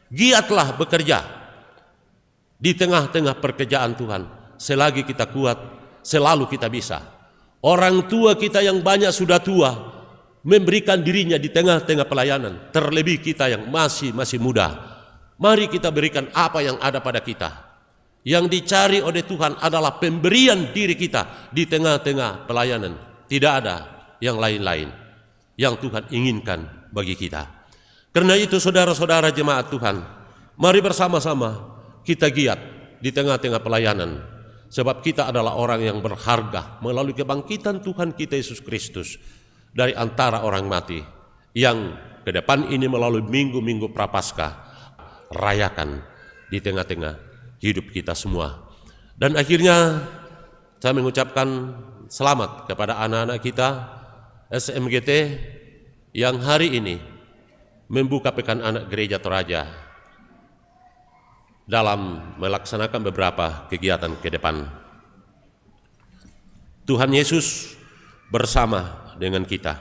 giatlah bekerja di tengah-tengah pekerjaan Tuhan. Selagi kita kuat, selalu kita bisa. Orang tua kita yang banyak sudah tua, memberikan dirinya di tengah-tengah pelayanan. Terlebih kita yang masih muda. Mari kita berikan apa yang ada pada kita. Yang dicari oleh Tuhan adalah pemberian diri kita di tengah-tengah pelayanan. Tidak ada yang lain-lain yang Tuhan inginkan bagi kita. Karena itu saudara-saudara jemaat Tuhan, mari bersama-sama kita giat di tengah-tengah pelayanan. Sebab kita adalah orang yang berharga melalui kebangkitan Tuhan kita Yesus Kristus dari antara orang mati, yang ke depan ini melalui minggu-minggu Prapaskah rayakan di tengah-tengah hidup kita semua. Dan akhirnya saya mengucapkan selamat kepada anak-anak kita SMGT yang hari ini membuka Pekan Anak Gereja Toraja dalam melaksanakan beberapa kegiatan ke depan. Tuhan Yesus bersama dengan kita.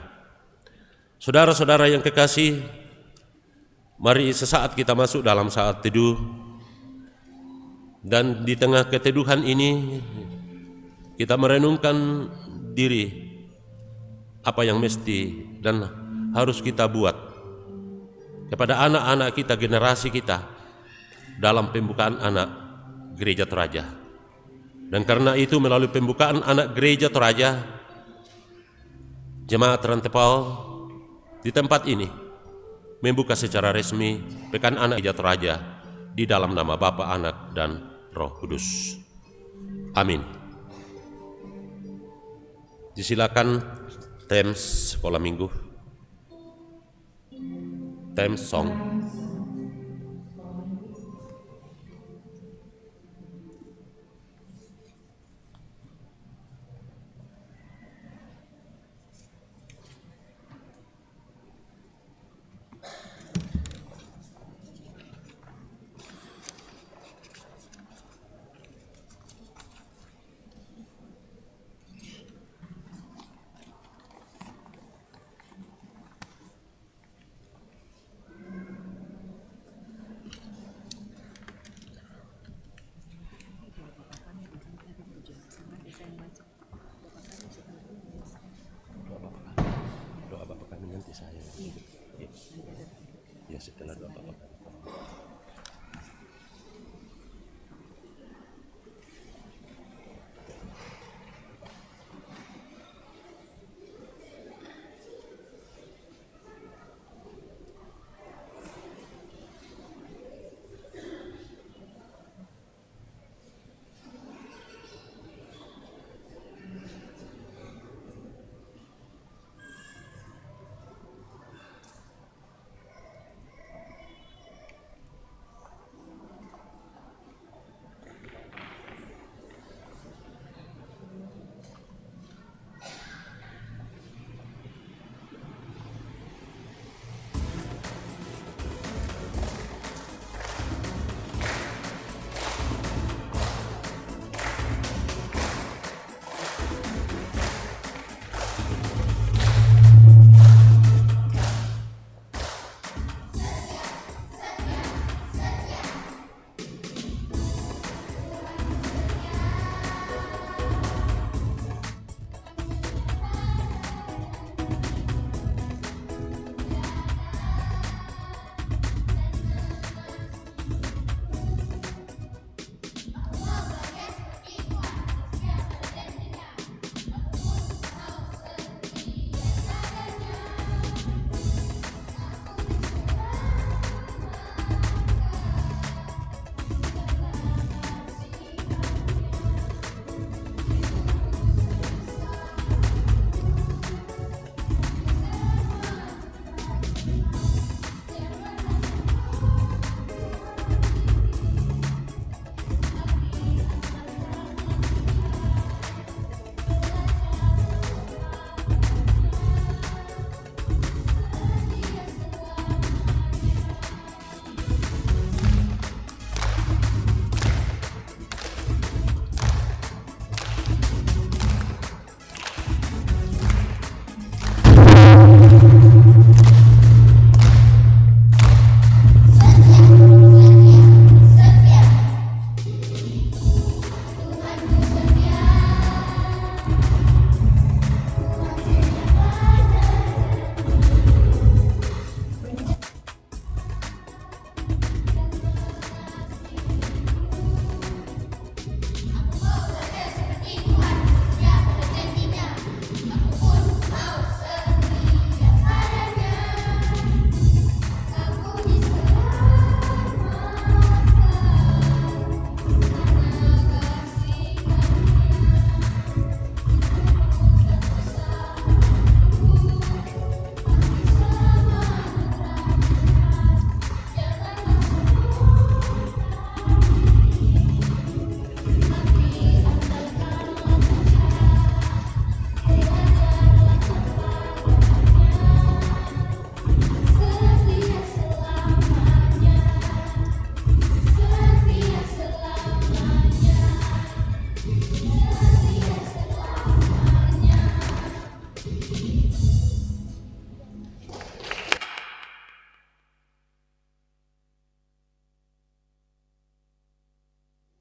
Saudara-saudara yang kekasih, mari sesaat kita masuk dalam saat teduh. Dan di tengah keteduhan ini kita merenungkan diri, apa yang mesti dan harus kita buat kepada anak-anak kita, generasi kita dalam pembukaan Anak Gereja Toraja. Dan karena itu melalui pembukaan Anak Gereja Toraja, Jemaat Rantepao di tempat ini membuka secara resmi Pekan Anak Jat Raja di dalam nama Bapa, Anak, dan Roh Kudus. Amin. Disilakan Thames Sekolah Minggu, Thames Song. Doa Bapak kami nanti saya. Ya, setelah doa Bapak kami.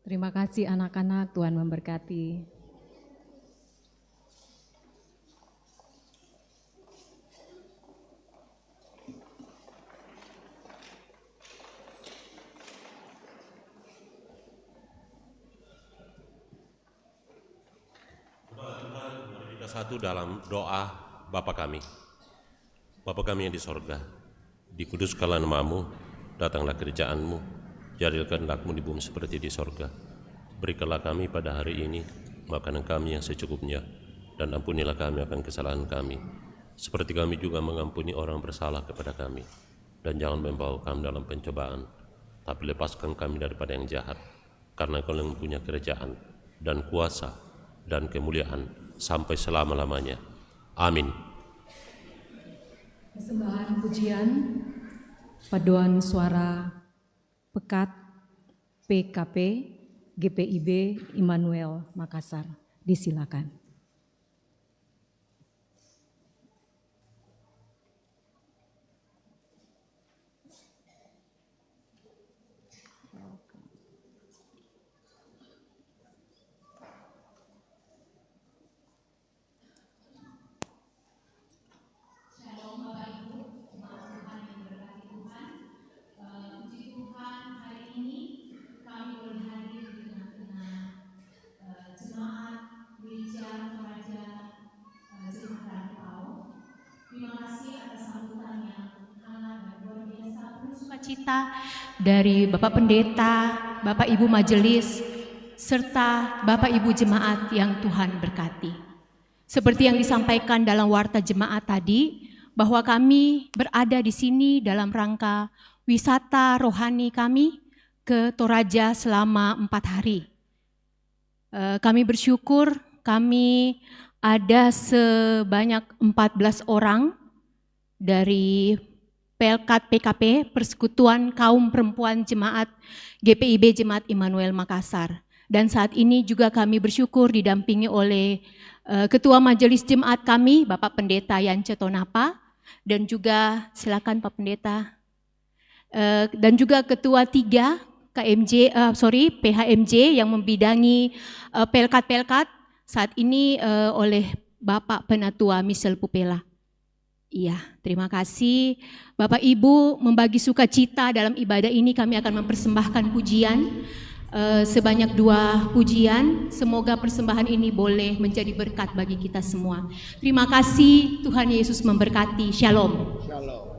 Terima kasih anak-anak, Tuhan memberkati. Kita satu dalam doa Bapa kami yang di sorga, dikuduskanlah namamu, datanglah kerajaan-Mu, jadilah kehendak-Mu di bumi seperti di sorga. Berikanlah kami pada hari ini makanan kami yang secukupnya, dan ampunilah kami akan kesalahan kami, seperti kami juga mengampuni orang bersalah kepada kami. Dan jangan membawa kami dalam pencobaan, tapi lepaskan kami daripada yang jahat, karena Kau yang punya kerajaan, dan kuasa, dan kemuliaan, sampai selama-lamanya. Amin. Persembahan pujian, paduan suara Pekat PKP GPIB Immanuel Makassar. Disilakan. Sukacita dari Bapak Pendeta, Bapak Ibu Majelis, serta Bapak Ibu Jemaat yang Tuhan berkati. Seperti yang disampaikan dalam warta jemaat tadi, bahwa kami berada di sini dalam rangka wisata rohani kami ke Toraja selama 4 hari. Kami bersyukur kami ada sebanyak 14 orang dari Pelkat PKP, Persekutuan Kaum Perempuan Jemaat GPIB Jemaat Immanuel Makassar. Dan saat ini juga kami bersyukur didampingi oleh Ketua Majelis Jemaat kami, Bapak Pendeta Yance Tonapa, dan juga silakan Pak Pendeta, dan juga Ketua 3 PHMJ yang membidangi Pelkat-Pelkat saat ini oleh Bapak Penatua Michel Pupela. Iya, terima kasih. Bapak Ibu membagi sukacita dalam ibadah ini, kami akan mempersembahkan pujian sebanyak 2 pujian. Semoga persembahan ini boleh menjadi berkat bagi kita semua. Terima kasih, Tuhan Yesus memberkati. Shalom. Shalom.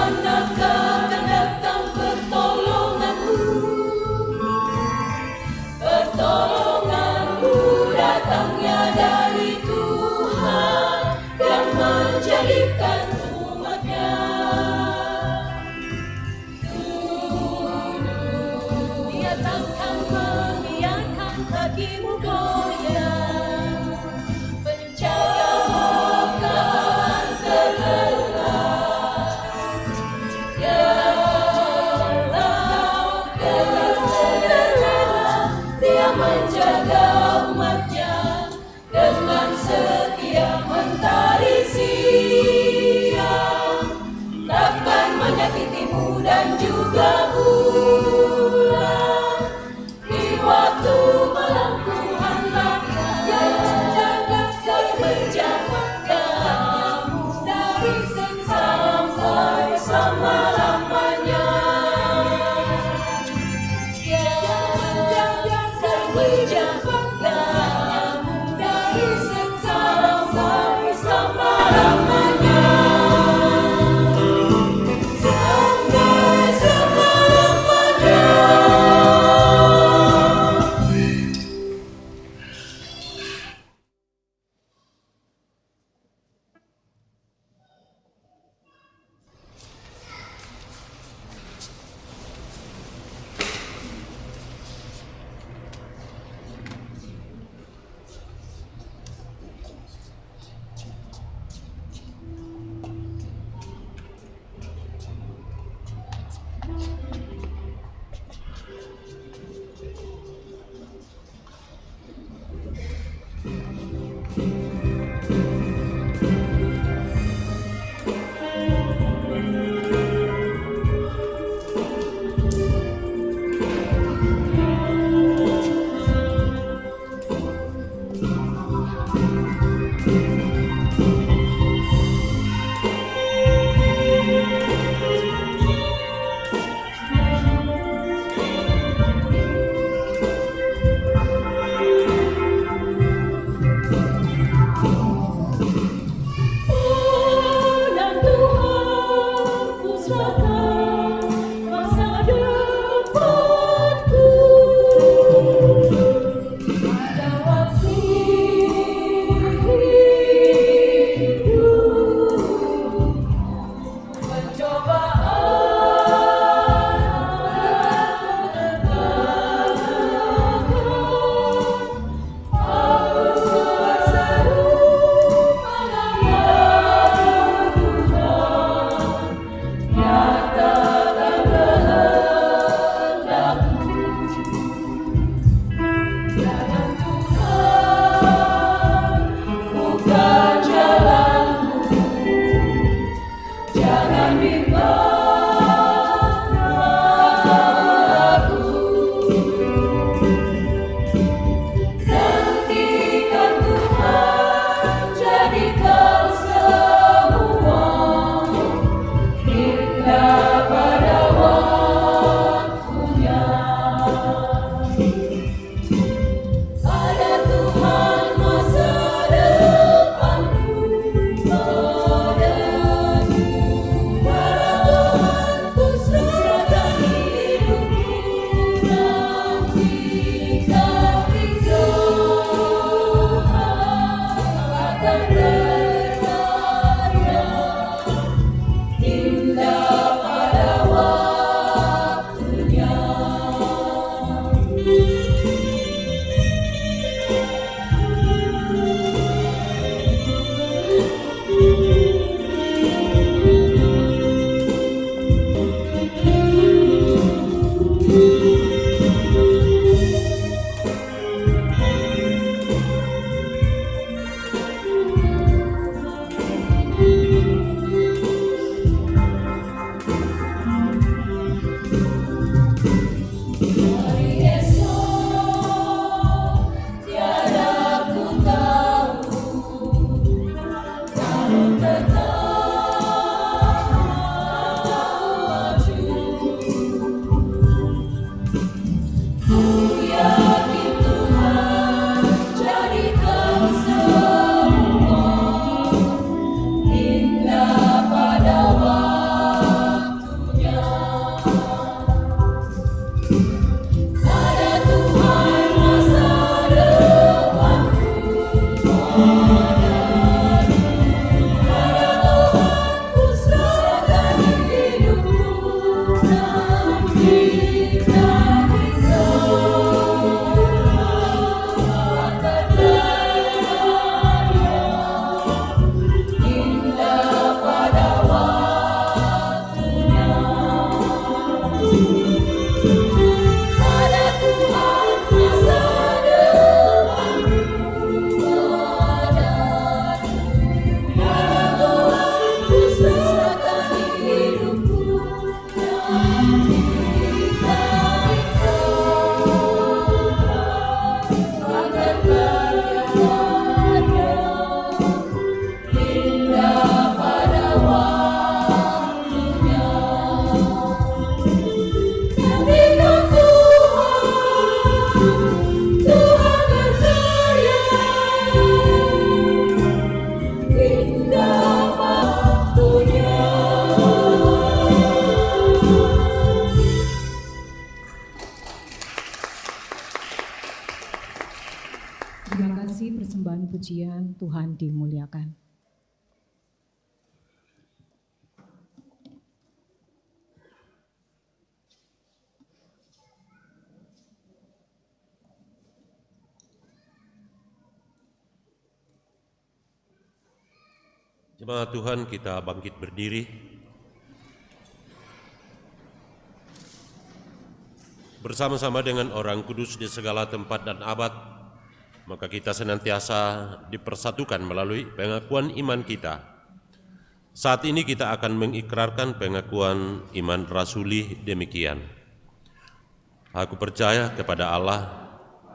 manakah akan datang pertolonganmu? Pertolonganmu datangnya dari Tuhan yang menjadikan umatnya. Dia takkan membiarkan kakimu goyah, penjaga akan terlelap. Dialah terlelap, dia menjaga umatnya dengan setia mentari siang, takkan menyakitimu dan juga bulan di waktu malam Tuhanlah yang menjaga menjagamu dari sampai selama-lamanya. Dia menjaga menjagamu dari sampai selama-lamanya. Sampai selama-lamanya. Tuhan bersayap, indah waktunya. Terima kasih persembahan pujian, Tuhan dimuliakan. Jemaat Tuhan, kita bangkit berdiri. Bersama-sama dengan orang kudus di segala tempat dan abad, maka kita senantiasa dipersatukan melalui pengakuan iman kita. Saat ini kita akan mengikrarkan pengakuan iman rasuli demikian. Aku percaya kepada Allah,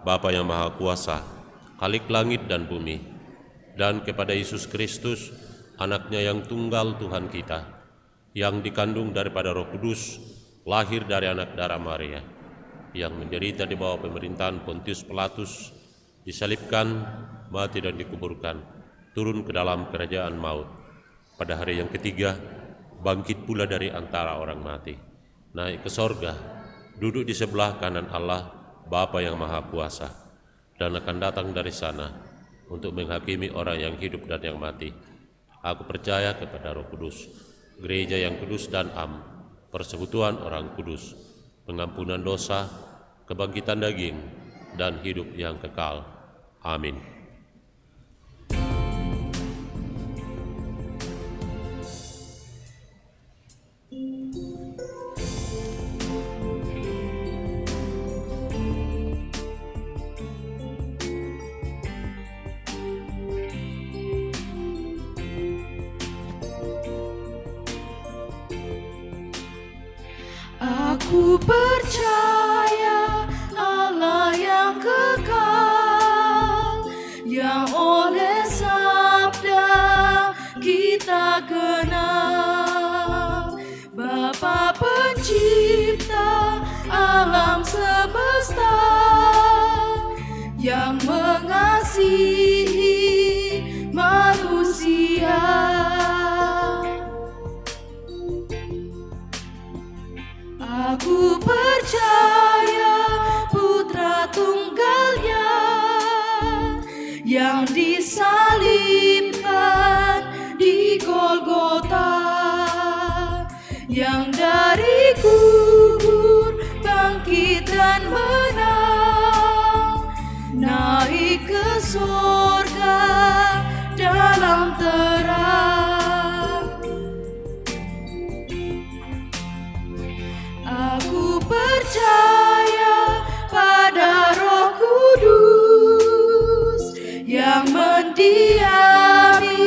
Bapa yang Maha Kuasa, Khalik langit dan bumi, dan kepada Yesus Kristus, Anaknya yang tunggal Tuhan kita, yang dikandung daripada Roh Kudus, lahir dari anak darah Maria, yang menderita di bawah pemerintahan Pontius Pilatus, disalibkan, mati dan dikuburkan, turun ke dalam kerajaan maut. Pada hari yang ketiga, bangkit pula dari antara orang mati, naik ke sorga, duduk di sebelah kanan Allah, Bapa yang Maha Kuasa, dan akan datang dari sana untuk menghakimi orang yang hidup dan yang mati. Aku percaya kepada Roh Kudus, gereja yang kudus dan am, persekutuan orang kudus, pengampunan dosa, kebangkitan daging, dan hidup yang kekal. Amin. Aku percaya Allah yang kekal, yang oleh sabda kita kenal, Bapa pencipta alam semesta, yang mengasihi manusia. Aku percaya Putra Tunggalnya yang disalibkan di Golgota, yang dari kubur bangkit dan menang, naik ke sorga dalam terang. Aku percaya pada Roh Kudus yang mendiami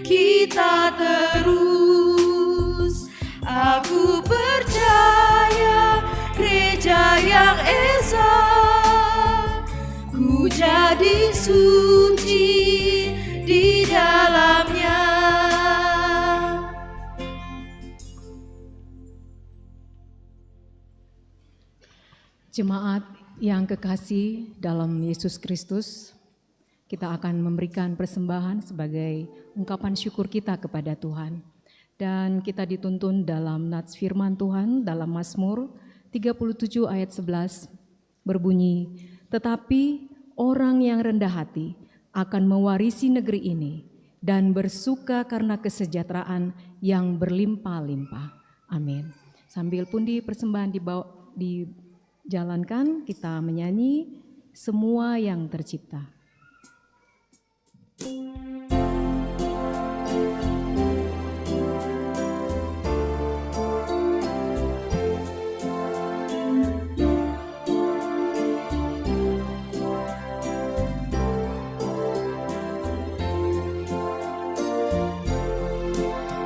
kita terus. Aku percaya gereja yang esa, ku jadi suci di dalamnya. Jemaat yang kekasih dalam Yesus Kristus, kita akan memberikan persembahan sebagai ungkapan syukur kita kepada Tuhan. Dan kita dituntun dalam nats firman Tuhan dalam Mazmur 37 ayat 11 berbunyi, "Tetapi orang yang rendah hati akan mewarisi negeri ini dan bersuka karena kesejahteraan yang berlimpah-limpah." Amin. Sambil pundi persembahan dijalankan, kita menyanyi Semua yang Tercipta.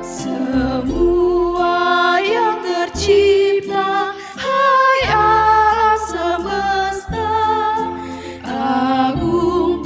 Semua yang tercipta, hai alam semesta, agung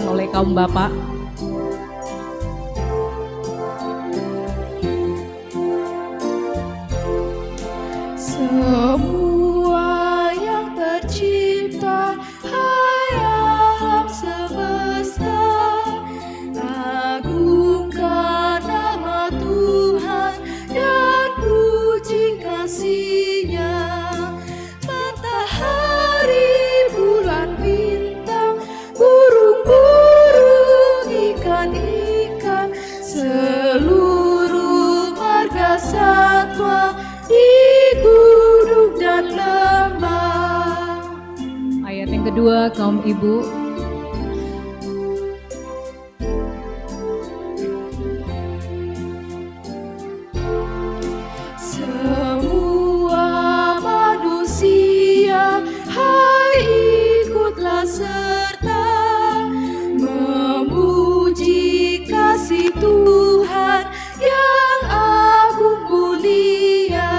dibacakan oleh kaum bapak. Semua yang tercipta, hai alam semesta, agungkan nama Tuhan dan puji kasih-Nya. Matahari, bulan, bintang, burung-burung, ikan-ikan, seluruh marga satwa di gunung dan lembah. Ayat yang kedua, kaum ibu. Semua manusia, hai ikutlah serta memuji kasih Tuhan yang agung mulia.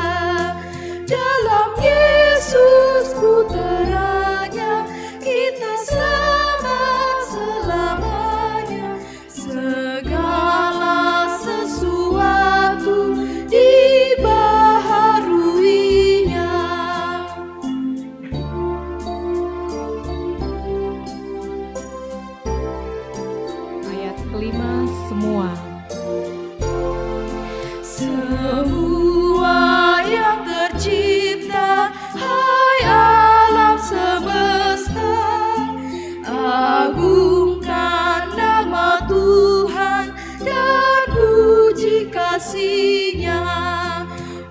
Dalam Yesus puteranya kita selamat selamanya. Segala sesuatu dibaharuinya. Ayat kelima, semua. Semua yang tercipta, hai alam semesta, agungkan nama Tuhan dan puji kasih-Nya.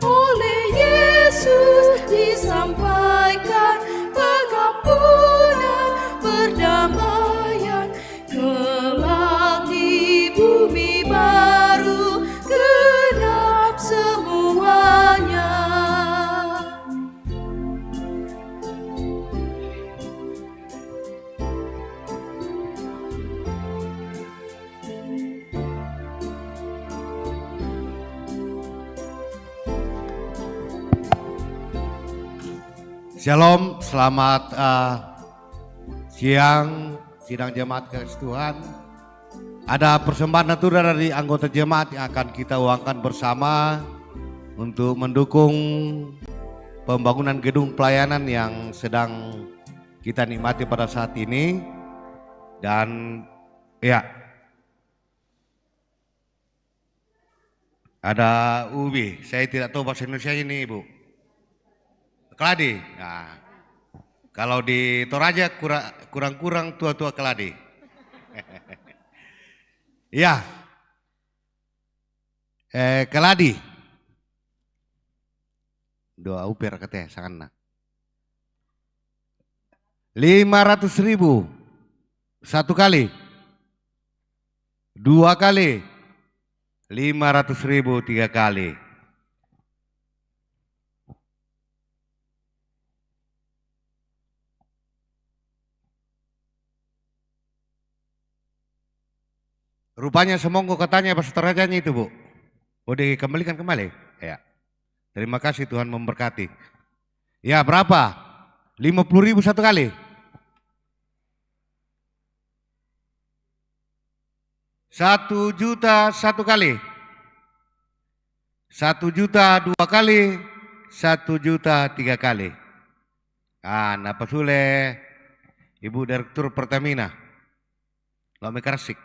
Oleh Yesus disampaikan pengampunan, perdamaian, kelak di bumi baru genap semuanya. Shalom, selamat siang sidang jemaat kasih Tuhan. Ada persembahan natura dari anggota jemaat yang akan kita uangkan bersama untuk mendukung pembangunan gedung pelayanan yang sedang kita nikmati pada saat ini. Dan ya, ada ubi, saya tidak tahu bahasa Indonesia ini Ibu. Keladi. Nah, kalau di Toraja kurang-kurang tua-tua keladi. Ya. Keladi. Doa uper katanya sangat. 500.000 satu kali. 2 kali. 500.000 3 kali. Rupanya semongko katanya pas Torajanya itu Bu. Oh dikembalikan kembali? Ya. Terima kasih Tuhan memberkati. Ya berapa? 50.000 satu kali? 1 juta satu kali? 1 juta 2 kali? 1 juta 3 kali? Napa sule Ibu Direktur Pertamina Lome Karsik.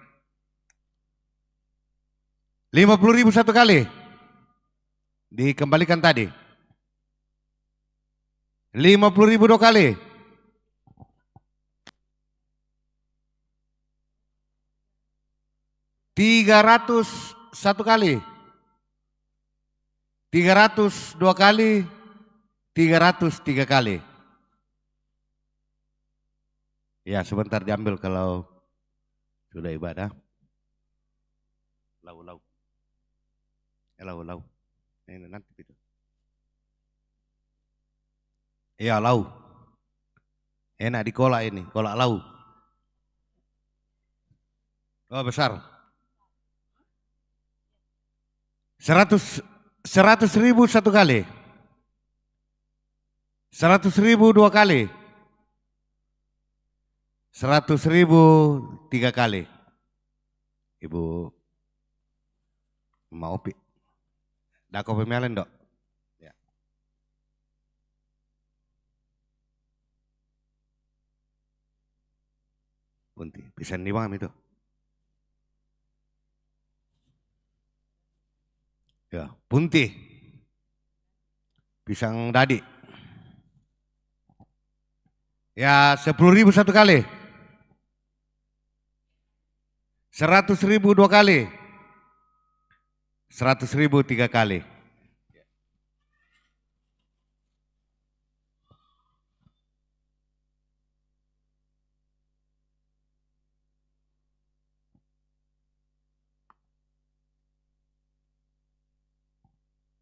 50.000 satu kali dikembalikan tadi. 50.000 2 kali. 300 satu kali. 300 2 kali. 300 3 kali. Ya sebentar diambil kalau sudah ibadah. Lau. Lau. Ini nanti itu. Iya lau. Enak di kolak ini, kolak lau. Oh besar. 100.000 satu kali. 100.000 2 kali. 100.000 3 kali. Ibu mau pi. Dako pemelen dok. Ya. Punti, pisan di bang itu. Ya, punti. Pisang dadi. Ya, 10.000 1 kali. 100.000 2 kali. 100.000 3 kali.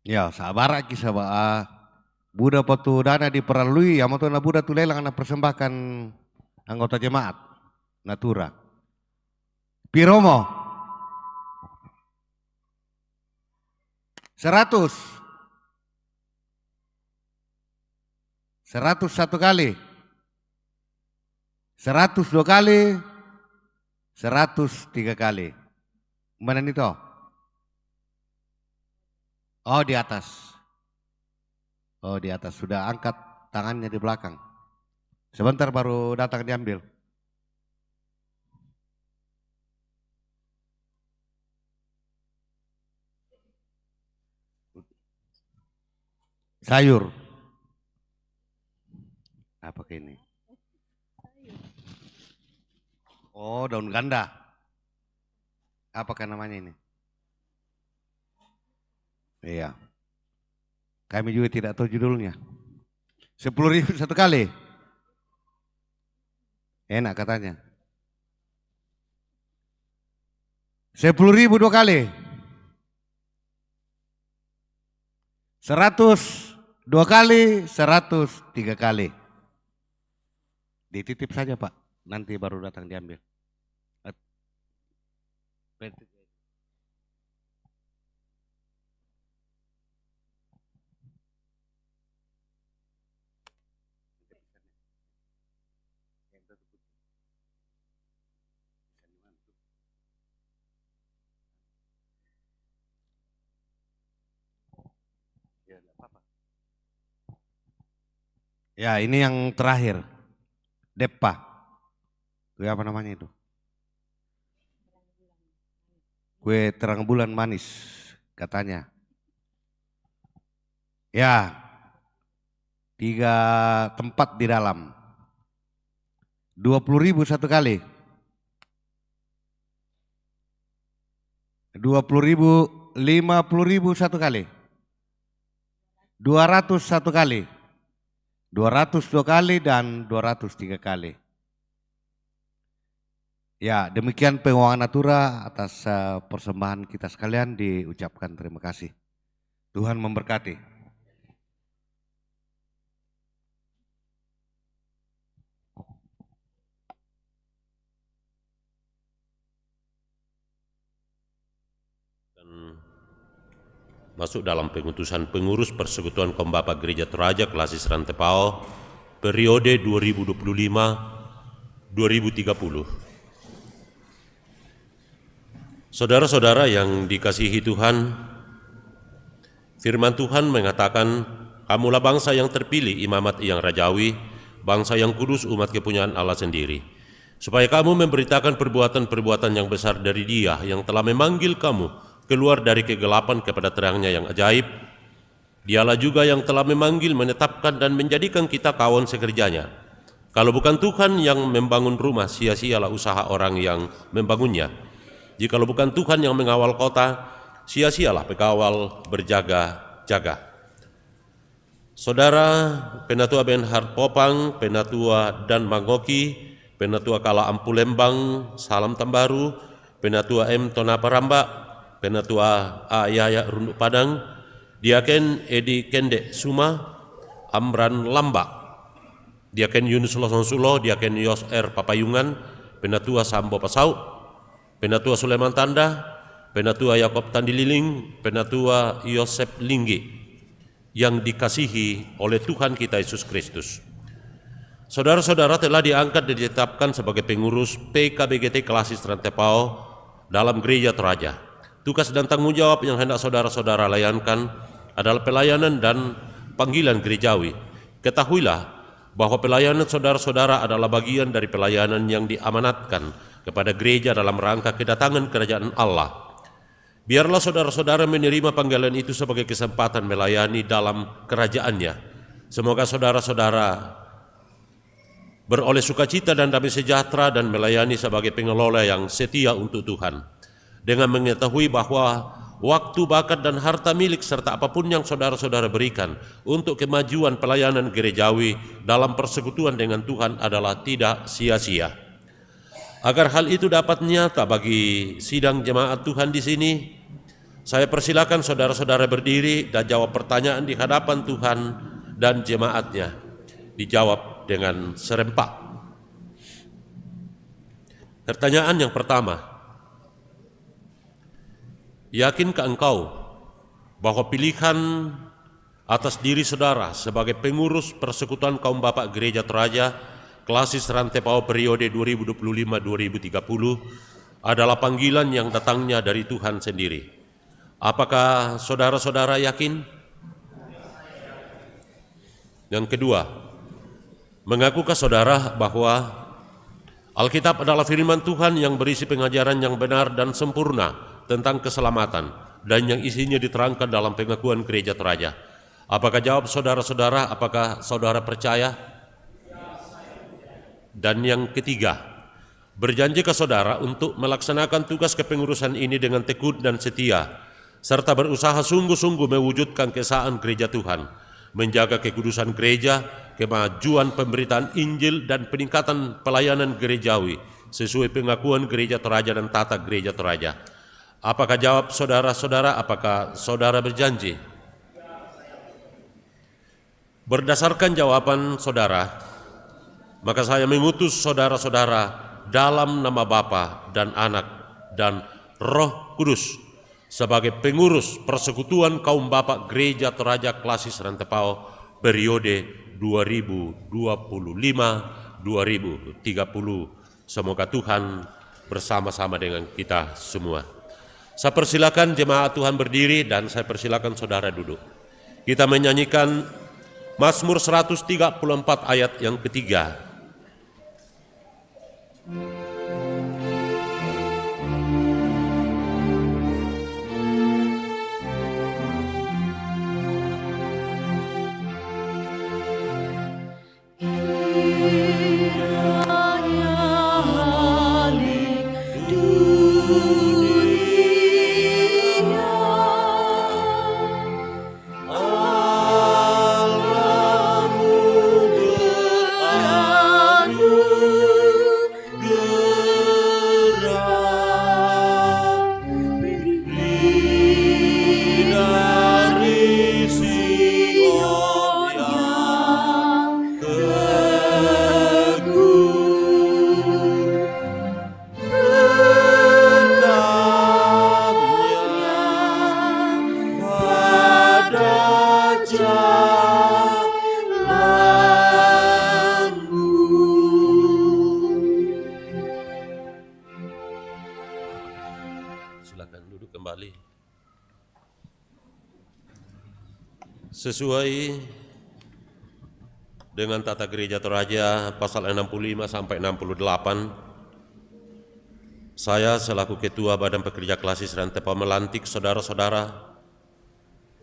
Ya, sabar kisah Buddha patu dana diperlalui, ya na Buddha tu lelang na persembahkan anggota jemaat Natura. Piromo 100. 100 1 kali. 100 2 kali. 100 3 kali. Mana itu? Oh di atas. Oh di atas. Sudah angkat tangannya di belakang. Sebentar baru datang diambil. Sayur. Apa ini? Oh daun ganda. Apakah namanya ini? Iya. Kami juga tidak tahu judulnya. 10.000 1 kali. Enak katanya. 10.000 2 kali. 100 2 kali, 100 3 kali. Dititip saja Pak, nanti baru datang diambil. Ya ini yang terakhir, Depa. Kue apa namanya itu? Kue terang bulan manis katanya. Ya, 3 tempat di dalam. 20.000 1 kali. 20.000, 50.000 1 kali. 200 1 kali. 200 2 kali dan 200 3 kali. Ya, demikian penguangan Natura atas persembahan kita sekalian diucapkan terima kasih. Tuhan memberkati. Masuk dalam pengutusan pengurus Persekutuan Kaum Bapak Gereja Toraja Klasis Rantepao periode 2025-2030. Saudara-saudara yang dikasihi Tuhan, firman Tuhan mengatakan, kamulah bangsa yang terpilih, imamat yang rajawi, bangsa yang kudus, umat kepunyaan Allah sendiri, supaya kamu memberitakan perbuatan-perbuatan yang besar dari Dia yang telah memanggil kamu keluar dari kegelapan kepada terangnya yang ajaib. Dialah juga yang telah memanggil, menetapkan dan menjadikan kita kawan sekerjanya. Kalau bukan Tuhan yang membangun rumah, sia-sialah usaha orang yang membangunnya. Jikalau bukan Tuhan yang mengawal kota, sia-sialah pekawal berjaga-jaga. Saudara Penatua Benhard Popang, Penatua Dan Mangoki, Penatua Kala Ampu Lembang, Salam Tambaru, Penatua M Tonapa Rambak, Penatua A Yaya Runduk Padang, Diaken Edi Kende Suma, Amran Lambak, Diaken Yunus Losonsulo, Diaken Yos R Papayungan, Penatua Sambo Pasau, Penatua Sulaiman Tanda, Penatua Yakob Tandililing, Penatua Yosep Linggi, yang dikasihi oleh Tuhan kita Yesus Kristus. Saudara-saudara telah diangkat dan ditetapkan sebagai pengurus PKBGT Klasis Rantepao dalam Gereja Toraja. Tugas dan tanggung jawab yang hendak saudara-saudara layankan adalah pelayanan dan panggilan gerejawi. Ketahuilah bahwa pelayanan saudara-saudara adalah bagian dari pelayanan yang diamanatkan kepada gereja dalam rangka kedatangan kerajaan Allah. Biarlah saudara-saudara menerima panggilan itu sebagai kesempatan melayani dalam kerajaannya. Semoga saudara-saudara beroleh sukacita dan damai sejahtera dan melayani sebagai pengelola yang setia untuk Tuhan. Dengan mengetahui bahwa waktu, bakat, dan harta milik serta apapun yang saudara-saudara berikan untuk kemajuan pelayanan gerejawi dalam persekutuan dengan Tuhan adalah tidak sia-sia. Agar hal itu dapat nyata bagi sidang jemaat Tuhan di sini, saya persilakan saudara-saudara berdiri dan jawab pertanyaan di hadapan Tuhan dan jemaatnya. Dijawab dengan serempak. Pertanyaan yang pertama, yakinkah engkau bahwa pilihan atas diri saudara sebagai pengurus Persekutuan Kaum Bapak Gereja Toraja Klasis Rantepao periode 2025-2030 adalah panggilan yang datangnya dari Tuhan sendiri? Apakah saudara-saudara yakin? Yang kedua, mengakukah saudara bahwa Alkitab adalah firman Tuhan yang berisi pengajaran yang benar dan sempurna tentang keselamatan dan yang isinya diterangkan dalam pengakuan Gereja Toraja? Apakah jawab saudara-saudara, apakah saudara percaya? Dan yang ketiga, berjanjikah saudara untuk melaksanakan tugas kepengurusan ini dengan tekun dan setia, serta berusaha sungguh-sungguh mewujudkan keesaan Gereja Tuhan, menjaga kekudusan gereja, kemajuan pemberitaan Injil, dan peningkatan pelayanan gerejawi sesuai pengakuan Gereja Toraja dan tata Gereja Toraja? Apakah jawab saudara-saudara, apakah saudara berjanji? Berdasarkan jawaban saudara, maka saya mengutus saudara-saudara dalam nama Bapa dan Anak dan Roh Kudus sebagai pengurus Persekutuan Kaum Bapak Gereja Toraja Klasis Rantepao periode 2025-2030. Semoga Tuhan bersama-sama dengan kita semua. Saya persilakan jemaat Tuhan berdiri dan saya persilakan saudara duduk. Kita menyanyikan Mazmur 134 ayat yang ketiga. Sesuai dengan tata Gereja Toraja pasal 65 sampai 68, saya selaku Ketua Badan Pekerja Klasis Rantepao melantik saudara-saudara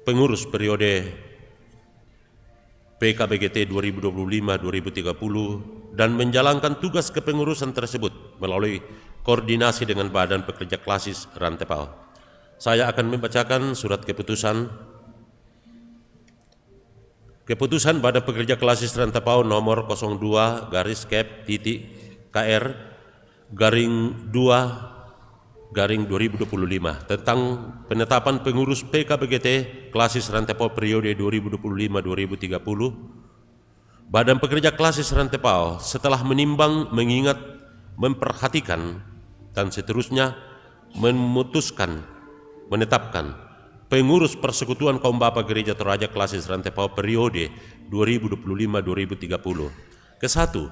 pengurus periode PKBGT 2025-2030 dan menjalankan tugas kepengurusan tersebut melalui koordinasi dengan Badan Pekerja Klasis Rantepao. Saya akan membacakan surat keputusan Badan Pekerja Klasis Rantepao nomor 02-Cap-2-2025 tentang penetapan pengurus PKBGT Klasis Rantepao periode 2025-2030. Badan Pekerja Klasis Rantepao setelah menimbang, mengingat, memperhatikan, dan seterusnya menetapkan pengurus Persekutuan Kaum Bapak Gereja Toraja Klasis Rantepao periode 2025-2030 Ke-1,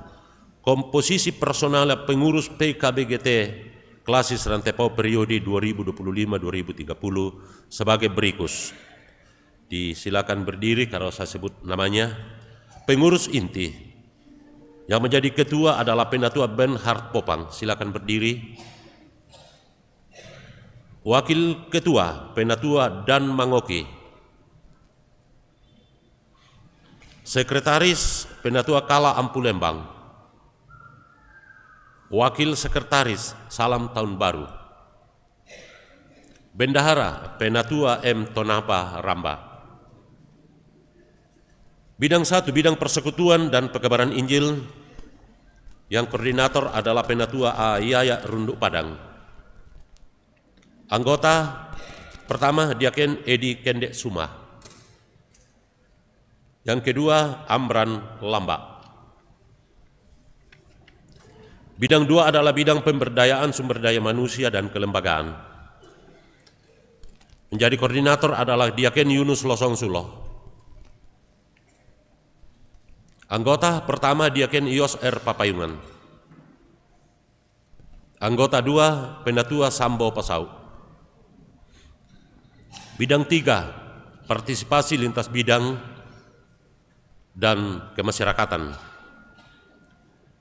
komposisi personal pengurus PKBGT Klasis Rantepao periode 2025-2030 sebagai berikut. Disilakan berdiri kalau saya sebut namanya. Pengurus inti yang menjadi ketua adalah Penatua Bernhard Popang, silakan berdiri. Wakil ketua Penatua Dan Mangoki. Sekretaris Penatua Kala Ampulembang. Wakil Sekretaris Salam Tahun Baru. Bendahara Penatua M. Tonapa Ramba. Bidang 1, bidang persekutuan dan pengabaran Injil, yang koordinator adalah Penatua A. Yaya Runduk Padang. Anggota pertama Diaken Edi Kendek Sumah. Yang kedua Amran Lambak. Bidang 2 adalah bidang pemberdayaan sumber daya manusia dan kelembagaan. Menjadi koordinator adalah Diaken Yunus Losong Suloh. Anggota pertama Diaken Ios R. Papayungan. Anggota 2 Penatua Sambo Pasau. Bidang 3 partisipasi lintas bidang dan kemasyarakatan.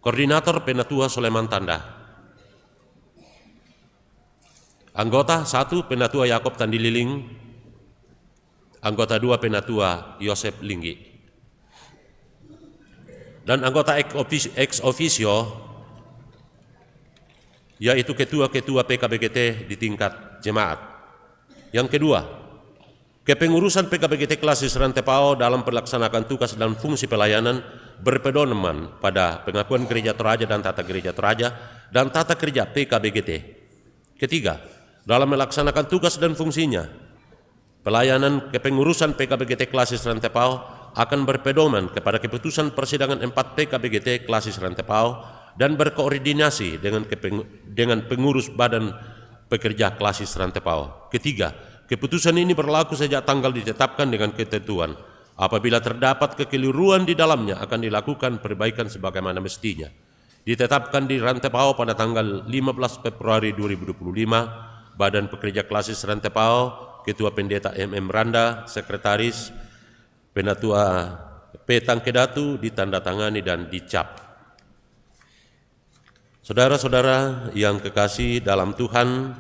Koordinator Penatua Soleman Tanda. Anggota 1 Penatua Yakob Tandililing. Anggota 2 Penatua Yosep Linggi. Dan anggota ex officio yaitu ketua-ketua PKBGT di tingkat jemaat. Yang kedua, kepengurusan PKBGT Klasis Rantepao dalam melaksanakan tugas dan fungsi pelayanan berpedoman pada pengakuan Gereja Toraja dan Tata Gereja Toraja dan Tata Kerja PKBGT. Ketiga, dalam melaksanakan tugas dan fungsinya, pelayanan kepengurusan PKBGT Klasis Rantepao akan berpedoman kepada keputusan persidangan 4 PKBGT Klasis Rantepao dan berkoordinasi dengan pengurus Badan Pekerja Klasis Rantepao. Ketiga, keputusan ini berlaku sejak tanggal ditetapkan dengan ketentuan. Apabila terdapat kekeliruan di dalamnya akan dilakukan perbaikan sebagaimana mestinya. Ditetapkan di Rantepao pada tanggal 15 Februari 2025, Badan Pekerja Klasis Rantepao, Ketua Pendeta MM Randa, Sekretaris Penatua Petang Kedatu ditandatangani dan dicap. Saudara-saudara yang kekasih dalam Tuhan,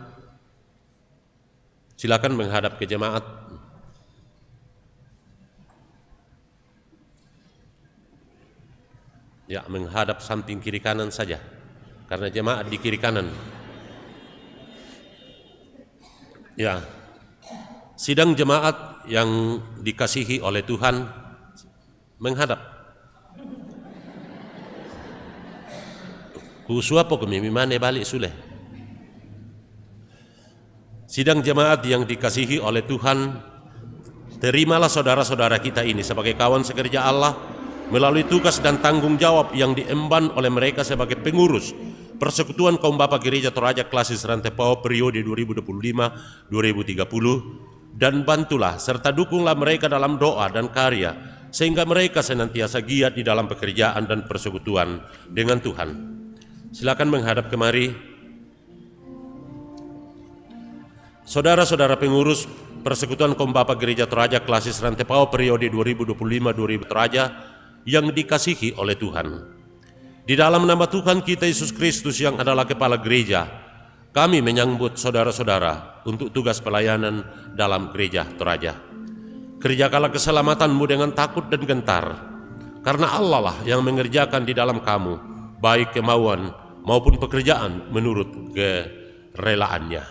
silakan menghadap ke jemaat. Ya, menghadap samping kiri kanan saja, karena jemaat di kiri kanan. Ya, sidang jemaat yang dikasihi oleh Tuhan, menghadap. Kusuapo kami mimane balik sule. Sidang jemaat yang dikasihi oleh Tuhan, terimalah saudara-saudara kita ini sebagai kawan sekerja Allah melalui tugas dan tanggung jawab yang diemban oleh mereka sebagai pengurus Persekutuan Kaum Bapa Gereja Toraja Klasis Rantepao periode 2025-2030, dan bantulah serta dukunglah mereka dalam doa dan karya sehingga mereka senantiasa giat di dalam pekerjaan dan persekutuan dengan Tuhan. Silakan menghadap kemari. Saudara-saudara pengurus Persekutuan Kaum Bapa Gereja Toraja Klasis Rantepao periode 2025-2030 Toraja yang dikasihi oleh Tuhan. Di dalam nama Tuhan kita Yesus Kristus yang adalah Kepala Gereja, kami menyambut saudara-saudara untuk tugas pelayanan dalam Gereja Toraja. Kerjakanlah keselamatanmu dengan takut dan gentar, karena Allah lah yang mengerjakan di dalam kamu, baik kemauan maupun pekerjaan menurut kerelaannya.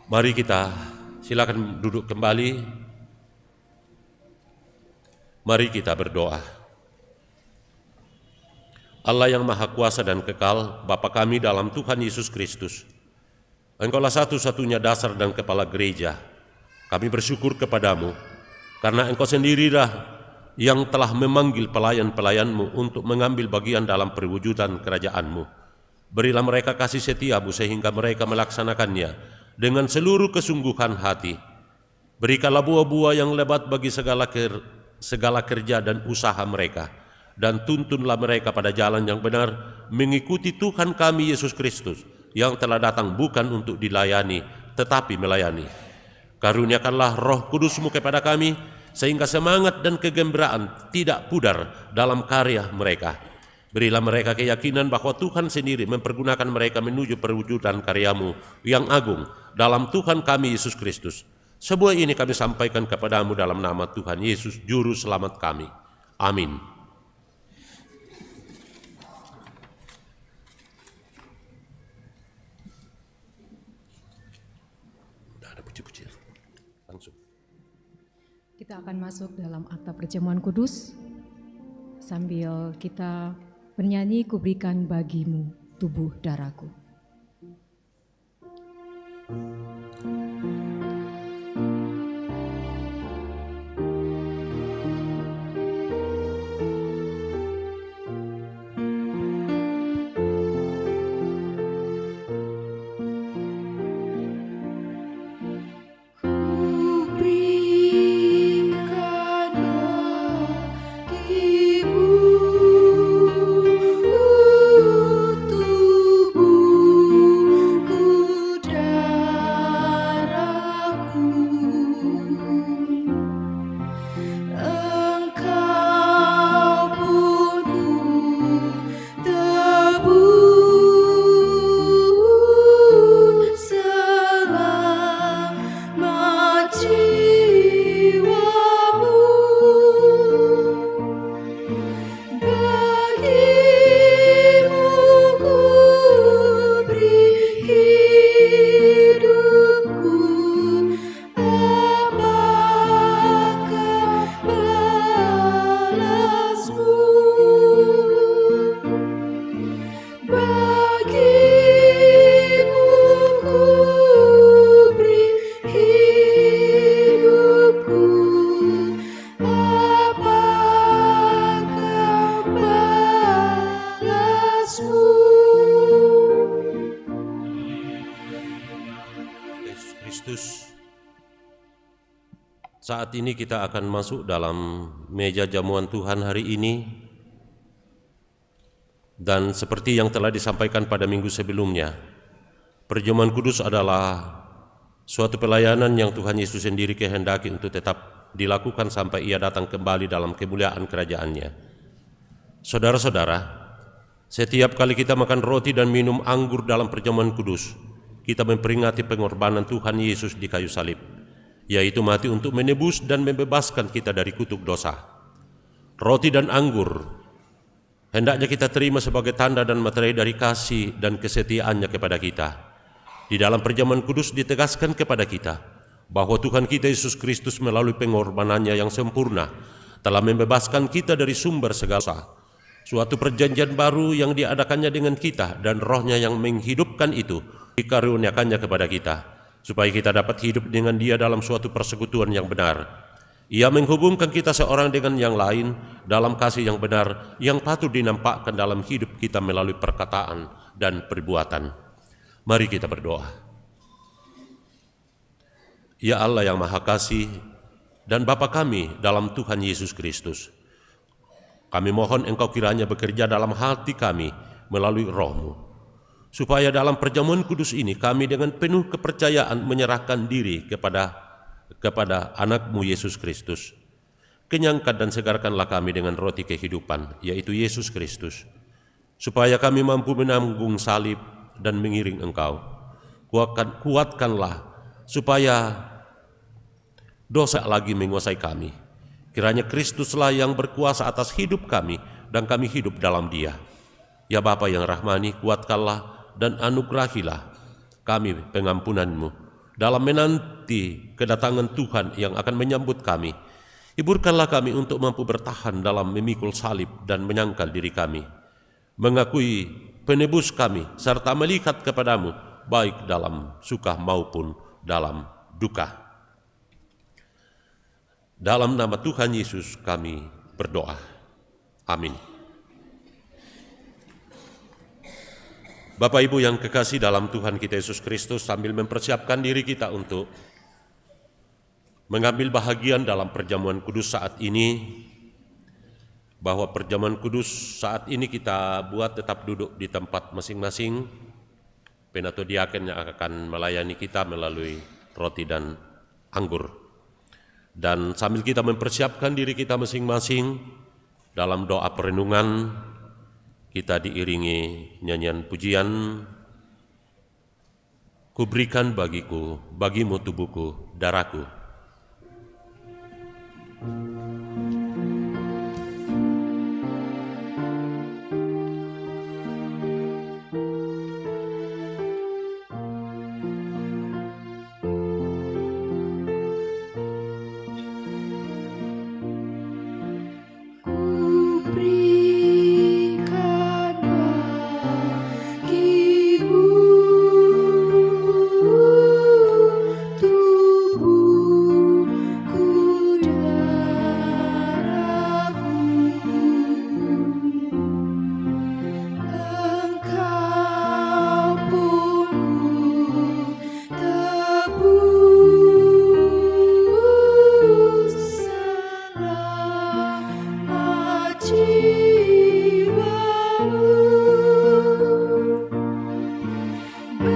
Mari kita silakan duduk kembali. Mari kita berdoa. Allah yang Maha Kuasa dan Kekal, Bapa kami dalam Tuhan Yesus Kristus, Engkaulah satu-satunya dasar dan kepala gereja. Kami bersyukur kepadamu, karena Engkau sendirilah yang telah memanggil pelayan-pelayan-Mu untuk mengambil bagian dalam perwujudan kerajaan-Mu. Berilah mereka kasih setiamu sehingga mereka melaksanakannya dengan seluruh kesungguhan hati. Berikanlah buah-buah yang lebat bagi segala kerja dan usaha mereka, dan tuntunlah mereka pada jalan yang benar, mengikuti Tuhan kami Yesus Kristus, yang telah datang bukan untuk dilayani, tetapi melayani. Karuniakanlah Roh Kudus-Mu kepada kami, sehingga semangat dan kegembiraan tidak pudar dalam karya mereka. Berilah mereka keyakinan bahwa Tuhan sendiri mempergunakan mereka menuju perwujudan karya-Mu yang agung dalam Tuhan kami Yesus Kristus. Semua ini kami sampaikan kepadamu dalam nama Tuhan Yesus, Juru Selamat kami. Amin. Ada puji-pujian. Langsung. Kita akan masuk dalam akta perjamuan kudus sambil kita bernyanyi Ku berikan bagimu tubuh darahku. Saat ini kita akan masuk dalam meja jamuan Tuhan hari ini, dan seperti yang telah disampaikan pada minggu sebelumnya, perjamuan kudus adalah suatu pelayanan yang Tuhan Yesus sendiri kehendaki untuk tetap dilakukan sampai Ia datang kembali dalam kemuliaan kerajaan-Nya. Saudara-saudara, setiap kali kita makan roti dan minum anggur dalam perjamuan kudus, kita memperingati pengorbanan Tuhan Yesus di kayu salib, yaitu mati untuk menebus dan membebaskan kita dari kutuk dosa. Roti dan anggur hendaknya kita terima sebagai tanda dan materai dari kasih dan kesetiaannya kepada kita. Di dalam perjamuan kudus ditegaskan kepada kita bahwa Tuhan kita Yesus Kristus melalui pengorbanannya yang sempurna telah membebaskan kita dari sumber segala dosa. Suatu perjanjian baru yang diadakannya dengan kita, dan Roh-Nya yang menghidupkan itu dikaruniakannya kepada kita, supaya kita dapat hidup dengan Dia dalam suatu persekutuan yang benar. Ia menghubungkan kita seorang dengan yang lain dalam kasih yang benar yang patut dinampakkan dalam hidup kita melalui perkataan dan perbuatan. Mari kita berdoa. Ya Allah yang Maha Kasih dan Bapa kami dalam Tuhan Yesus Kristus, kami mohon Engkau kiranya bekerja dalam hati kami melalui Roh-Mu, supaya dalam perjamuan kudus ini kami dengan penuh kepercayaan menyerahkan diri kepada anak-Mu Yesus Kristus. Kenyangkan dan segarkanlah kami dengan roti kehidupan, yaitu Yesus Kristus, supaya kami mampu menanggung salib dan mengiring Engkau. Kuatkanlah supaya dosa lagi menguasai kami. Kiranya Kristuslah yang berkuasa atas hidup kami, dan kami hidup dalam Dia. Ya Bapa yang rahmani, kuatkanlah dan anugerahilah kami pengampunan-Mu dalam menanti kedatangan Tuhan yang akan menyambut kami. Hiburkanlah kami untuk mampu bertahan dalam memikul salib dan menyangkal diri kami, mengakui penebus kami, serta melihat kepadamu baik dalam suka maupun dalam duka. Dalam nama Tuhan Yesus kami berdoa. Amin. Bapak Ibu yang kekasih dalam Tuhan kita Yesus Kristus, sambil mempersiapkan diri kita untuk mengambil bahagian dalam perjamuan kudus saat ini, bahwa perjamuan kudus saat ini kita buat tetap duduk di tempat masing-masing. Penatua diaken yang akan melayani kita melalui roti dan anggur. Dan sambil kita mempersiapkan diri kita masing-masing dalam doa perenungan, kita diiringi nyanyian pujian, "Kuberikan bagiku, bagimu tubuhku, darahku." Kuberikan bagimu tubuhku, darahku. Engkau pun ku tebus selama jiwamu.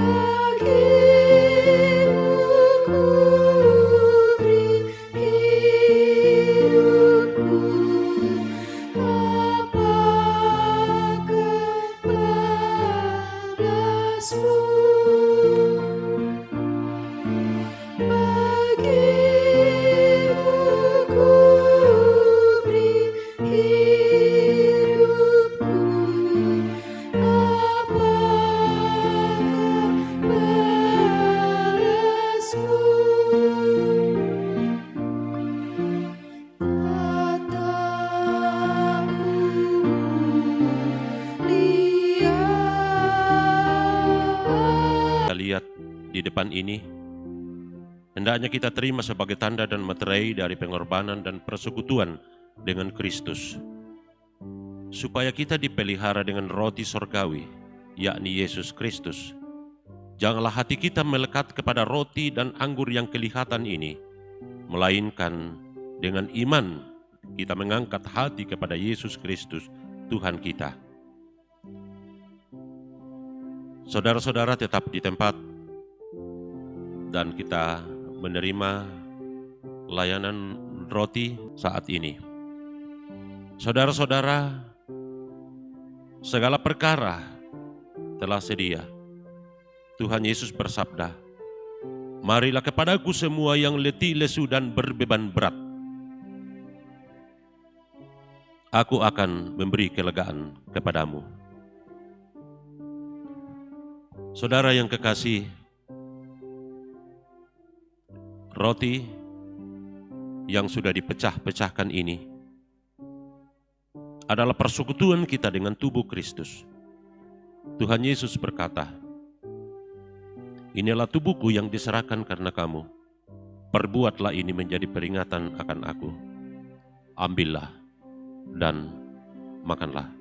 Bagimu ku beri hidupku, apakah balasmu? Bagimu ku beri hidupku, apakah balasmu? Tataku mulia. Kita lihat di depan ini, hendaknya kita terima sebagai tanda dan materai dari pengorbanan dan persekutuan dengan Kristus, supaya kita dipelihara dengan roti sorgawi, yakni Yesus Kristus. Janganlah hati kita melekat kepada roti dan anggur yang kelihatan ini, melainkan dengan iman kita mengangkat hati kepada Yesus Kristus, Tuhan kita. Saudara-saudara tetap di tempat dan kita menerima layanan roti saat ini. Saudara-saudara, segala perkara telah sedia. Tuhan Yesus bersabda, "Marilah kepadaku semua yang letih, lesu, dan berbeban berat. Aku akan memberi kelegaan kepadamu." Saudara yang kekasih, roti yang sudah dipecah-pecahkan ini adalah persekutuan kita dengan tubuh Kristus. Tuhan Yesus berkata, "Inilah tubuhku yang diserahkan karena kamu. Perbuatlah ini menjadi peringatan akan aku. Ambillah dan makanlah."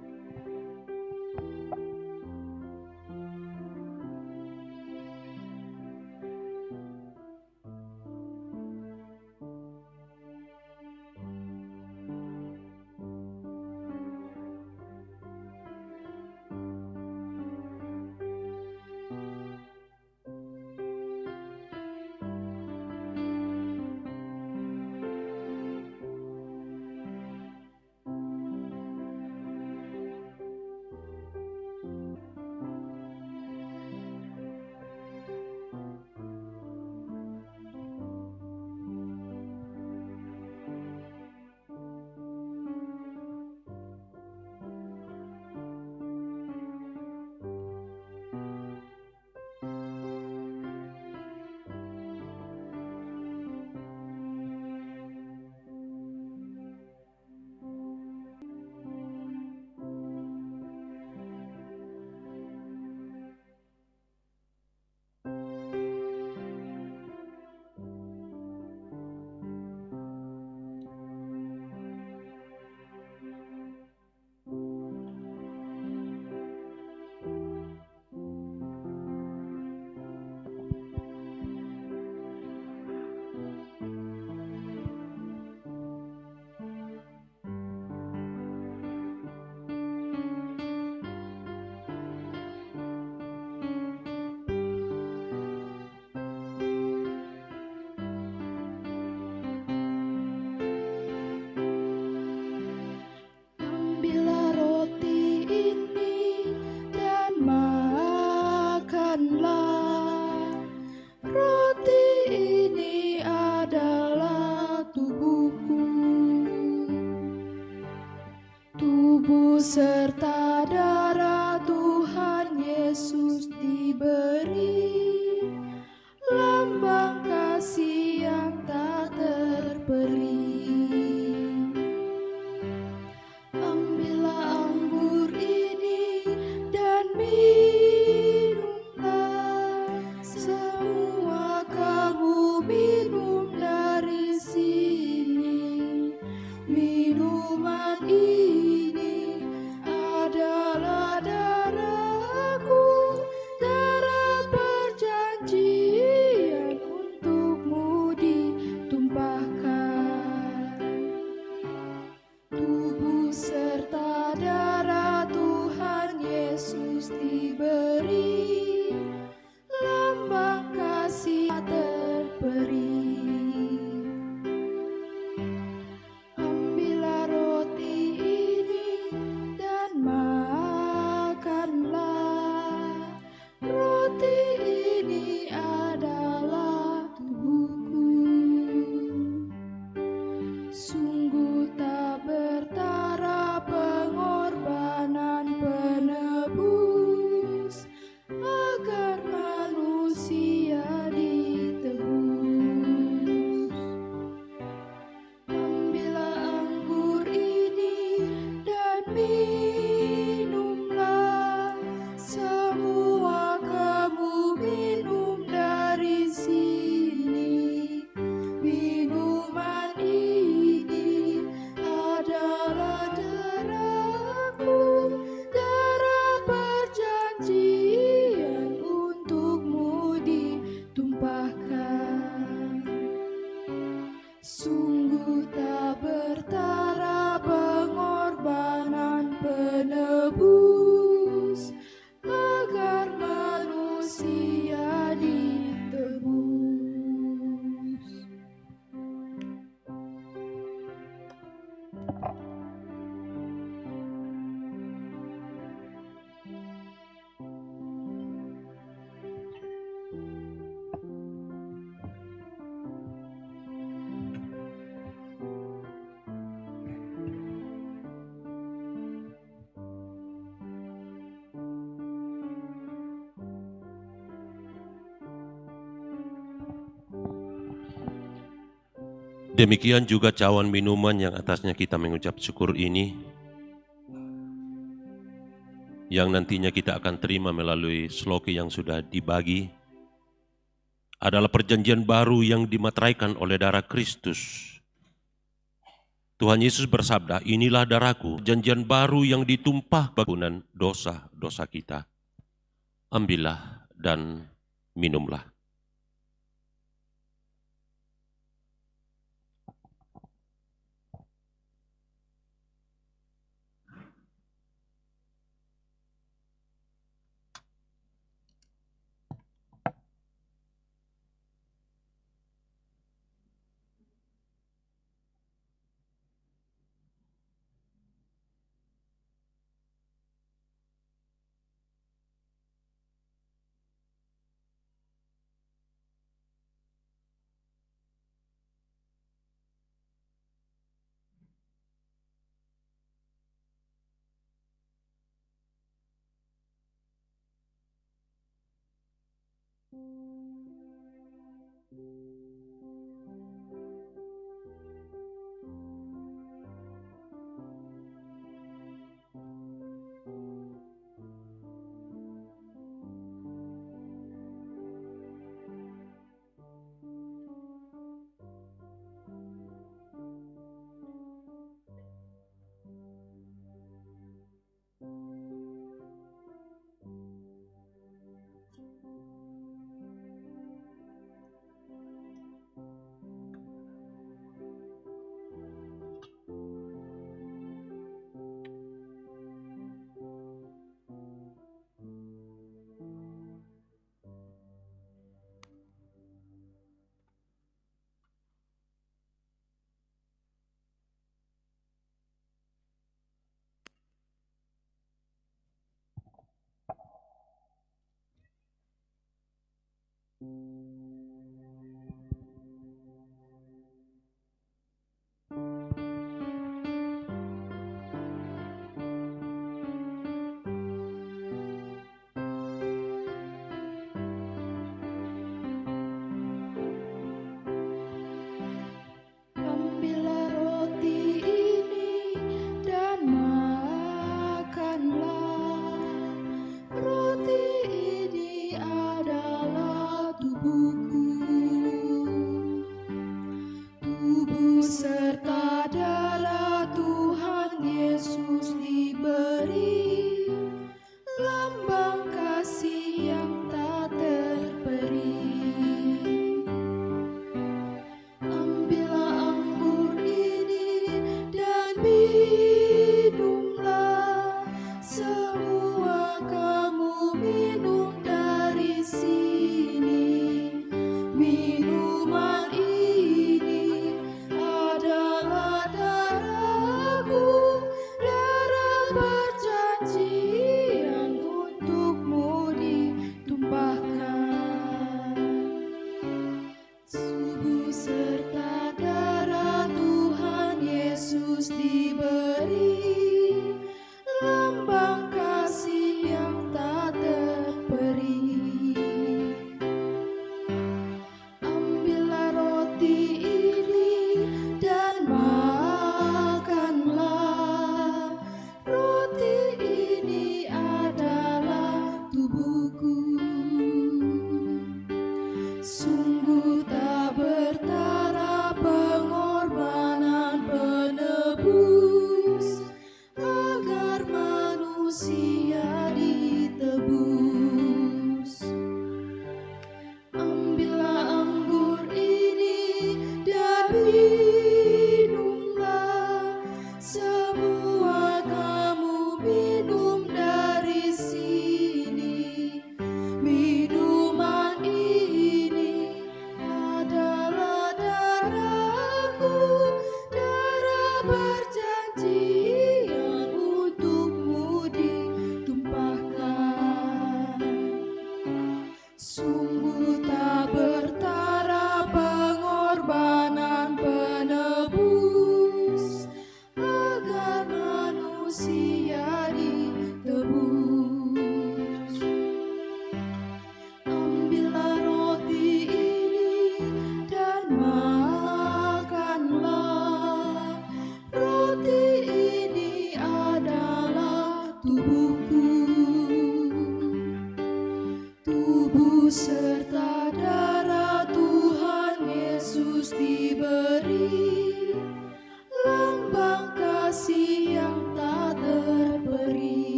serta darah Tuhan Yesus diberi, lambang kasih yang tak terperi. Ambillah anggur ini dan minumlah, semua kamu minum dari sini. Minuman ini adalah darahku, darah perjanjian untukmu ditumpahkan. Tubuh serta darah Tuhan Yesus diberi, lambang kasih terperi. Ambillah roti ini dan makanlah. Roti ini adalah tubuhku. Sungguh tak bertara pengorbanan penebus, agar manusia ditebus. Ambillah anggur ini dan minumlah, semua kamu minum dari sini. Minuman ini adalah darahku, darah perjanjian untukmu ditumpahkan. Sungguh tak bertara pengorbanan penebus, agar manusia ditebus. Demikian juga cawan minuman yang atasnya kita mengucap syukur ini, yang nantinya kita akan terima melalui sloki yang sudah dibagi, adalah perjanjian baru yang dimateraikan oleh darah Kristus. Tuhan Yesus bersabda, inilah darahku, perjanjian baru yang ditumpah pengampunan dosa-dosa kita. Ambillah dan minumlah.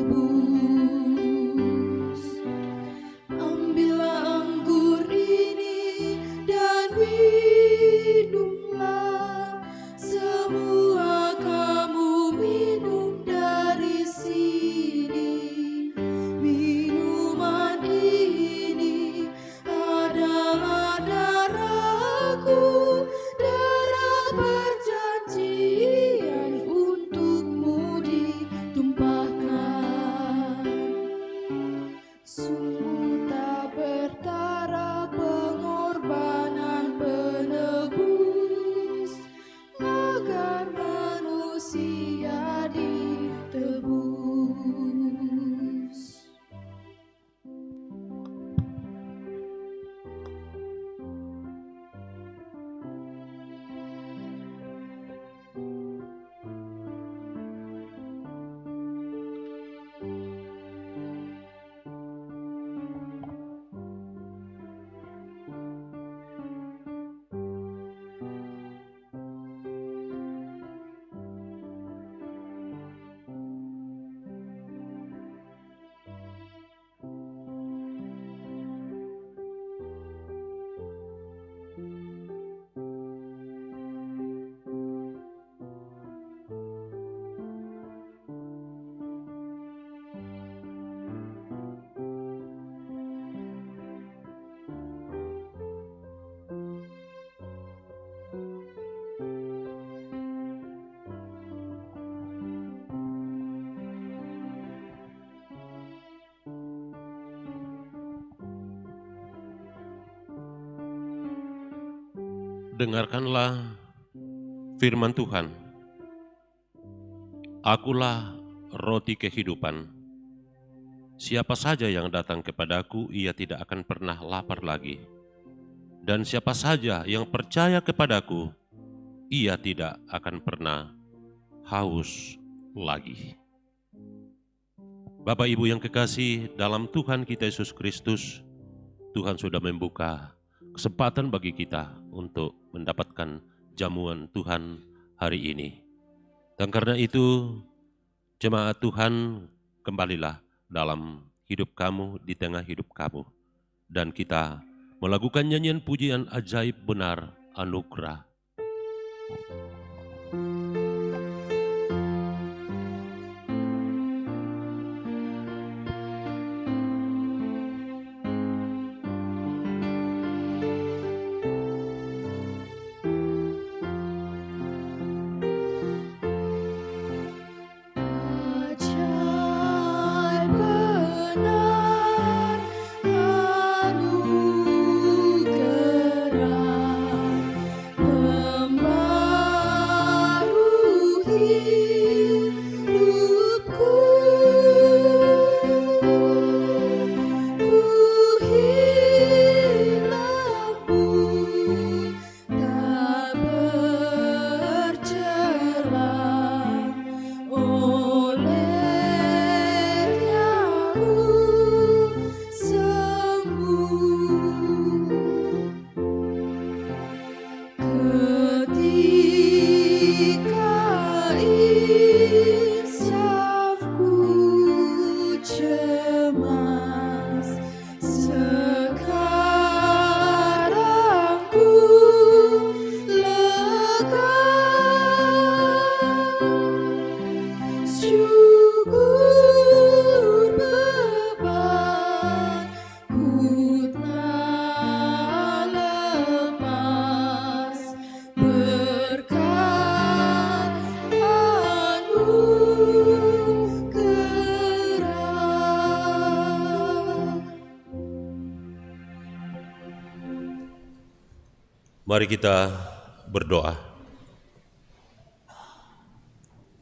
tebus. Ambillah anggur ini dan minumlah, semua kamu minum dari sini. Minuman ini adalah darahku, darah perjanjian untukmu ditumpahkan. Sungguh tak bertara pengorbanan penebus, agar manusia ditebus. Dengarkanlah firman Tuhan. Akulah roti kehidupan. Siapa saja yang datang kepadaku, ia tidak akan pernah lapar lagi. Dan siapa saja yang percaya kepadaku, ia tidak akan pernah haus lagi. Bapak Ibu yang kekasih dalam Tuhan kita Yesus Kristus, Tuhan sudah membuka kesempatan bagi kita untuk mendapatkan jamuan Tuhan hari ini. Dan karena itu, jemaat Tuhan, kembalilah dalam hidup kamu, di tengah hidup kamu. Dan kita melakukan nyanyian pujian ajaib benar anugerah. Mari kita berdoa.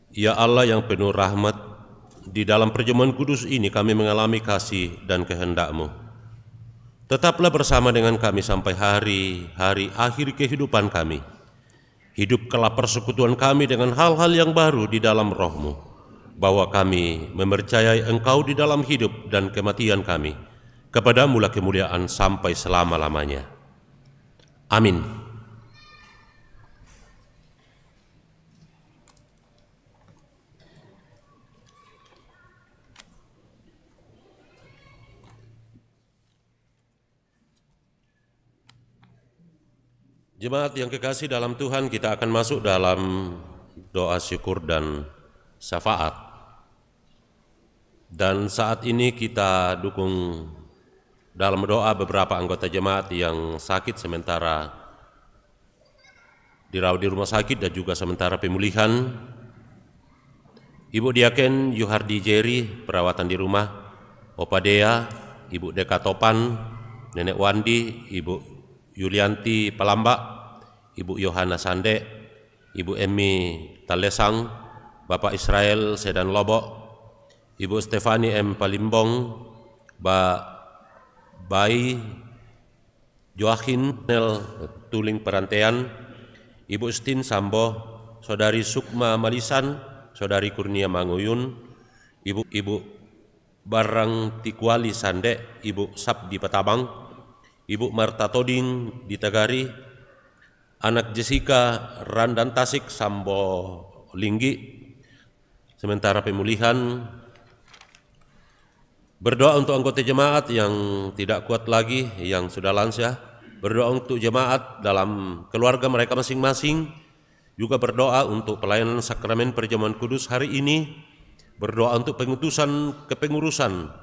Ya Allah yang penuh rahmat, di dalam perjamuan kudus ini kami mengalami kasih dan kehendak-Mu. Tetaplah bersama dengan kami sampai hari-hari akhir kehidupan kami. Hidupkanlah persekutuan kami dengan hal-hal yang baru di dalam Roh-Mu, bahwa kami mempercayai Engkau di dalam hidup dan kematian kami. Kepadamu-lah kemuliaan sampai selama-lamanya. Amin. Jemaat yang kekasih dalam Tuhan, kita akan masuk dalam doa syukur dan syafaat. Dan saat ini kita dukung dalam doa beberapa anggota jemaat yang sakit sementara dirawat di rumah sakit dan juga sementara pemulihan. Ibu Diaken Yuhardi Jerry perawatan di rumah, Opa Dea, Ibu Deka Topan, Nenek Wandi, Ibu Yulianti Palambak, Ibu Yohana Sande, Ibu Emi Talesang, Bapak Israel Sedan Lobok, Ibu Stefani M. Palimbong, Bayi Joachim Nel Tuling Perantean, Ibu Stin Sambo, Saudari Sukma Malisan, Saudari Kurnia Manguyun, Ibu Barang Tikwali Sande, Ibu Sabdi Patabang, Ibu Marta Toding di Tagari, anak Jessica Randan Tasik Sambo Linggi, sementara pemulihan. Berdoa untuk anggota jemaat yang tidak kuat lagi, yang sudah lansia. Berdoa untuk jemaat dalam keluarga mereka masing-masing. Juga berdoa untuk pelayanan sakramen perjamuan kudus hari ini. Berdoa untuk pengutusan kepengurusan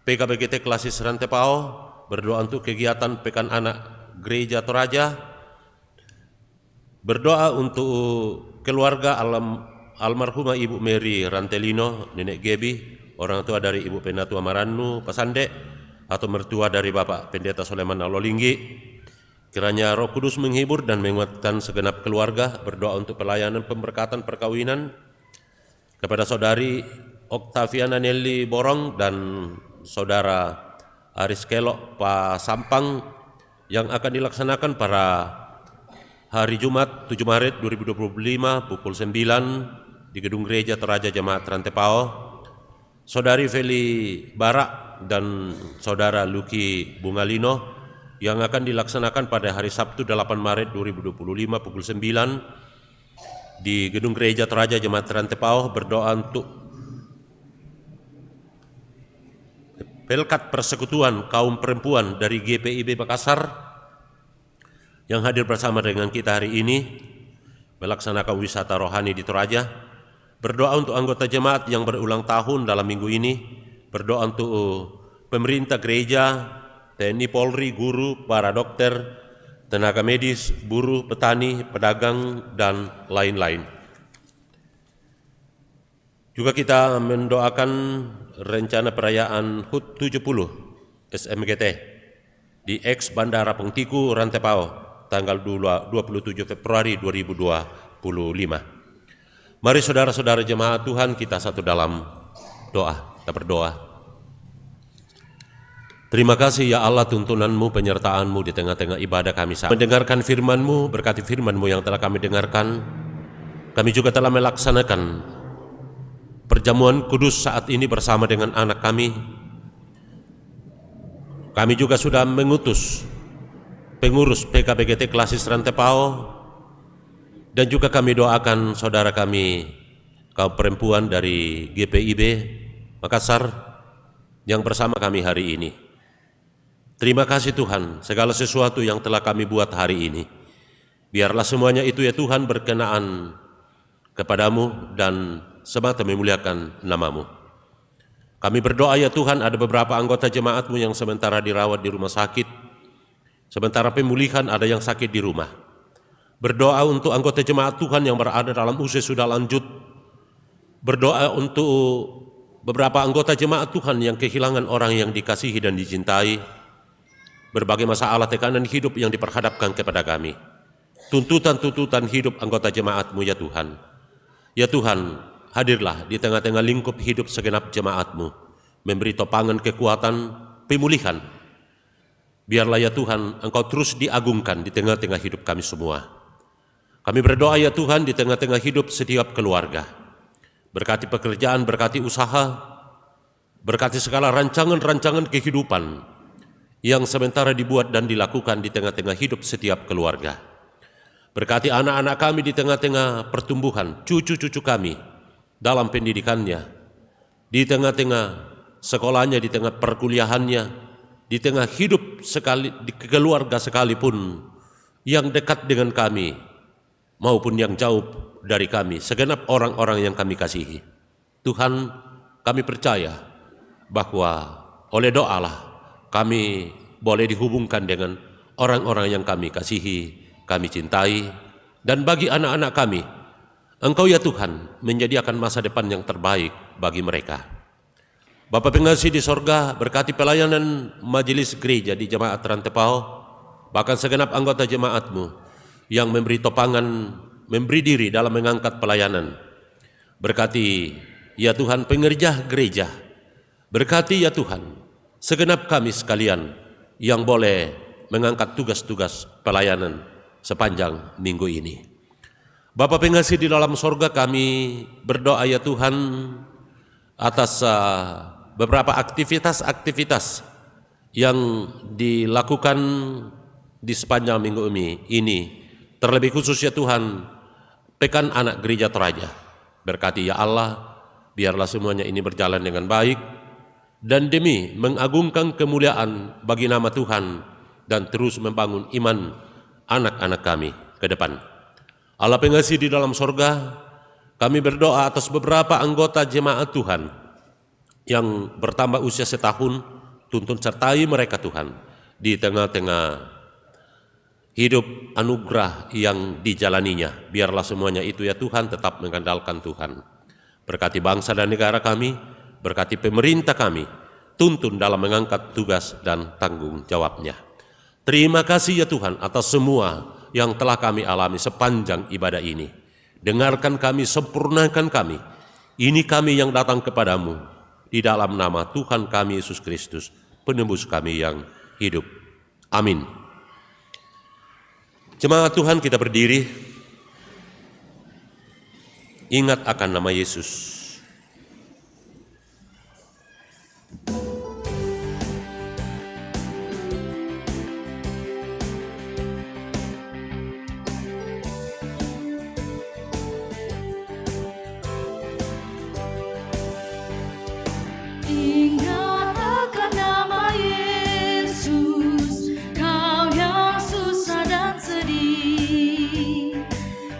PKBGT Klasis Rantepao. Berdoa untuk kegiatan Pekan Anak Gereja Toraja. Berdoa untuk keluarga almarhumah Ibu Mary Rantelino, Nenek Gebi, orang tua dari Ibu Penatua Maranu Pasande, atau mertua dari Bapak Pendeta Soleman Alolinggi. Kiranya Roh Kudus menghibur dan menguatkan segenap keluarga. Berdoa untuk pelayanan pemberkatan perkawinan kepada Saudari Oktaviana Nelly Borong dan Saudara Aris Kelok Pak Sampang yang akan dilaksanakan pada hari Jumat 7 Maret 2025 pukul 9 di Gedung Gereja Toraja Jemaat Rantepao. Saudari Feli Barak dan Saudara Luki Bungalino yang akan dilaksanakan pada hari Sabtu 8 Maret 2025 pukul 9 di Gedung Gereja Toraja Jemaat Rantepao. Berdoa untuk Pelkat Persekutuan Kaum Perempuan dari GPIB Makassar yang hadir bersama dengan kita hari ini melaksanakan wisata rohani di Toraja. Berdoa untuk anggota jemaat yang berulang tahun dalam minggu ini. Berdoa untuk pemerintah gereja, TNI Polri, guru, para dokter, tenaga medis, buruh, petani, pedagang, dan lain-lain. Juga kita mendoakan rencana perayaan HUT 70 SMGT di Eks Bandara Pengtiku, Rantepao, tanggal 27 Februari 2025. Mari saudara-saudara jemaat Tuhan, kita satu dalam doa. Kita berdoa. Terima kasih ya Allah tuntunanmu, penyertaanmu di tengah-tengah ibadah kami saat mendengarkan firman-Mu. Berkati firman-Mu yang telah kami dengarkan. Kami juga telah melaksanakan perjamuan kudus saat ini bersama dengan anak kami. Kami juga sudah mengutus pengurus PKBGT Klasis Rantepao, dan juga kami doakan saudara kami kaum perempuan dari GPIB Makassar yang bersama kami hari ini. Terima kasih Tuhan, segala sesuatu yang telah kami buat hari ini, biarlah semuanya itu ya Tuhan berkenaan kepadamu dan semata memuliakan nama-Mu. Kami berdoa ya Tuhan, ada beberapa anggota jemaat-Mu yang sementara dirawat di rumah sakit, sementara pemulihan ada yang sakit di rumah. Berdoa untuk anggota jemaat Tuhan yang berada dalam usia sudah lanjut. Berdoa untuk beberapa anggota jemaat Tuhan yang kehilangan orang yang dikasihi dan dicintai. Berbagai masalah tekanan hidup yang diperhadapkan kepada kami. Tuntutan-tuntutan hidup anggota jemaat-Mu ya Tuhan. Ya Tuhan, hadirlah di tengah-tengah lingkup hidup segenap jemaat-Mu, memberi topangan kekuatan, pemulihan. Biarlah ya Tuhan, Engkau terus diagungkan di tengah-tengah hidup kami semua. Kami berdoa ya Tuhan di tengah-tengah hidup setiap keluarga. Berkati pekerjaan, berkati usaha, berkati segala rancangan-rancangan kehidupan yang sementara dibuat dan dilakukan di tengah-tengah hidup setiap keluarga. Berkati anak-anak kami di tengah-tengah pertumbuhan, cucu-cucu kami dalam pendidikannya, di tengah-tengah sekolahnya, di tengah perkuliahannya, di tengah hidup sekali, di keluarga sekalipun, yang dekat dengan kami maupun yang jauh dari kami, segenap orang-orang yang kami kasihi. Tuhan, kami percaya bahwa oleh doalah kami boleh dihubungkan dengan orang-orang yang kami kasihi, kami cintai, dan bagi anak-anak kami, Engkau ya Tuhan menyediakan masa depan yang terbaik bagi mereka. Bapa Pengasihi di sorga, berkati pelayanan majelis gereja di Jemaat Rantepao, bahkan segenap anggota jemaat-Mu yang memberi topangan, memberi diri dalam mengangkat pelayanan. Berkati ya Tuhan pengerja gereja, berkati ya Tuhan segenap kami sekalian yang boleh mengangkat tugas-tugas pelayanan sepanjang minggu ini. Bapa Pengasihi di dalam sorga, kami berdoa ya Tuhan atas beberapa aktivitas-aktivitas yang dilakukan di sepanjang minggu ini, terlebih khusus ya Tuhan Pekan Anak Gereja Toraja. Berkati ya Allah, biarlah semuanya ini berjalan dengan baik dan demi mengagungkan kemuliaan bagi nama Tuhan dan terus membangun iman anak-anak kami ke depan. Allah Pengasihi di dalam sorga, kami berdoa atas beberapa anggota jemaat Tuhan yang bertambah usia setahun, tuntun sertai mereka Tuhan di tengah-tengah hidup anugerah yang dijalaninya. Biarlah semuanya itu ya Tuhan tetap mengandalkan Tuhan. Berkati bangsa dan negara kami, berkati pemerintah kami, tuntun dalam mengangkat tugas dan tanggung jawabnya. Terima kasih ya Tuhan atas semua yang telah kami alami sepanjang ibadah ini. Dengarkan kami, sempurnakan kami. Ini kami yang datang kepadamu di dalam nama Tuhan kami Yesus Kristus, penembus kami yang hidup. Amin. Jemaat Tuhan, kita berdiri. Ingat akan nama Yesus. Ingat akan nama Yesus, kau yang susah dan sedih.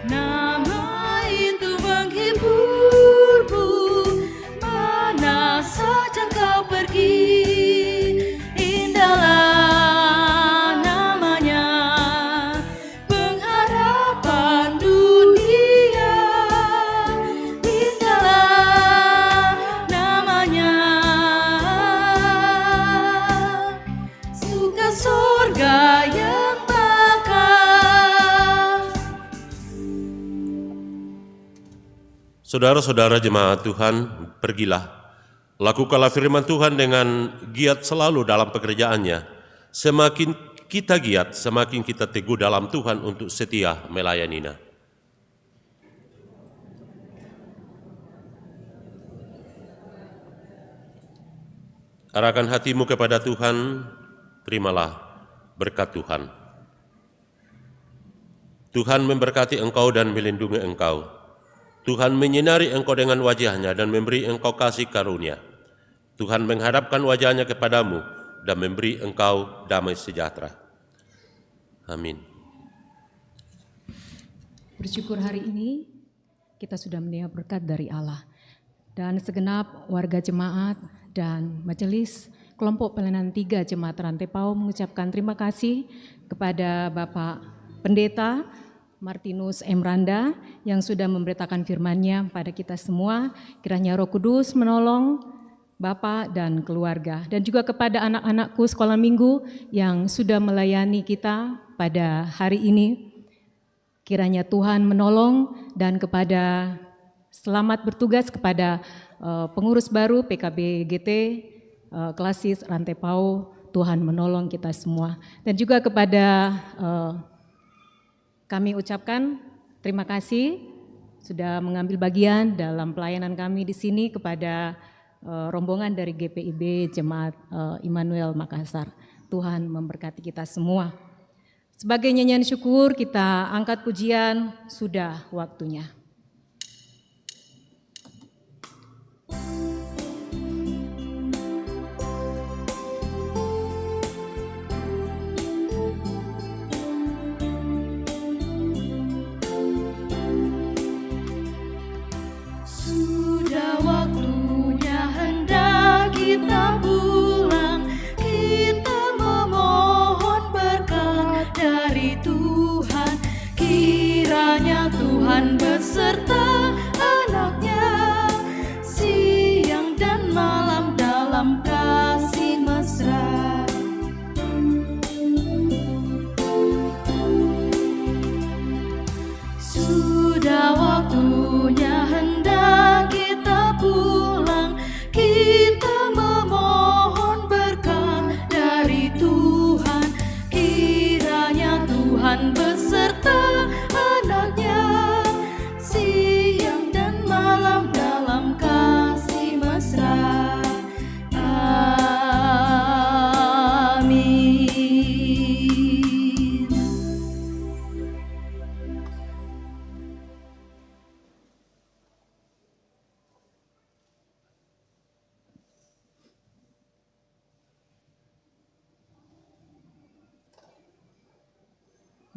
Nama itu menghiburmu, mana saja kau pergi. Indahlah namanya, pengharapan dunia. Indahlah namanya, suka surga yang bakal. Saudara-saudara jemaat Tuhan, pergilah. Lakukanlah firman Tuhan dengan giat selalu dalam pekerjaannya. Semakin kita giat, semakin kita teguh dalam Tuhan untuk setia melayaninya. Arahkan hatimu kepada Tuhan, terimalah berkat Tuhan. Tuhan memberkati engkau dan melindungi engkau. Tuhan menyinari engkau dengan wajah-Nya dan memberi engkau kasih karunia. Tuhan menghadapkan wajah-Nya kepadamu dan memberi engkau damai sejahtera. Amin. Bersyukur hari ini kita sudah menerima berkat dari Allah. Dan segenap warga jemaat dan majelis kelompok pelayanan 3 Jemaat Rantepao mengucapkan terima kasih kepada Bapak Pendeta Martinus M. Randa yang sudah memberitakan firman-Nya pada kita semua. Kiranya Roh Kudus menolong Bapak dan keluarga, dan juga kepada anak-anakku sekolah minggu yang sudah melayani kita pada hari ini. Kiranya Tuhan menolong, dan kepada selamat bertugas kepada pengurus baru PKB GT Klasis Rantepao, Tuhan menolong kita semua. Dan juga kepada kami ucapkan terima kasih sudah mengambil bagian dalam pelayanan kami di sini kepada rombongan dari GPIB Jemaat Immanuel Makassar. Tuhan memberkati kita semua. Sebagai nyanyian syukur kita angkat pujian, sudah waktunya.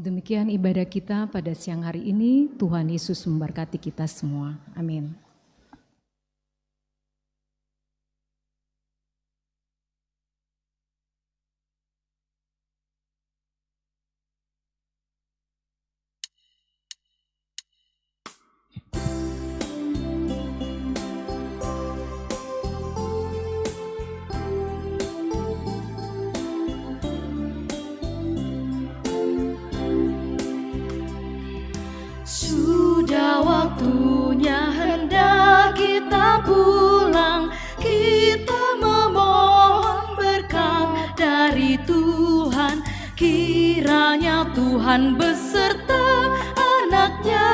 Demikian ibadah kita pada siang hari ini. Tuhan Yesus memberkati kita semua. Amin. Sudah waktunya hendak kita pulang, kita memohon berkat dari Tuhan. Kiranya Tuhan beserta anak-Nya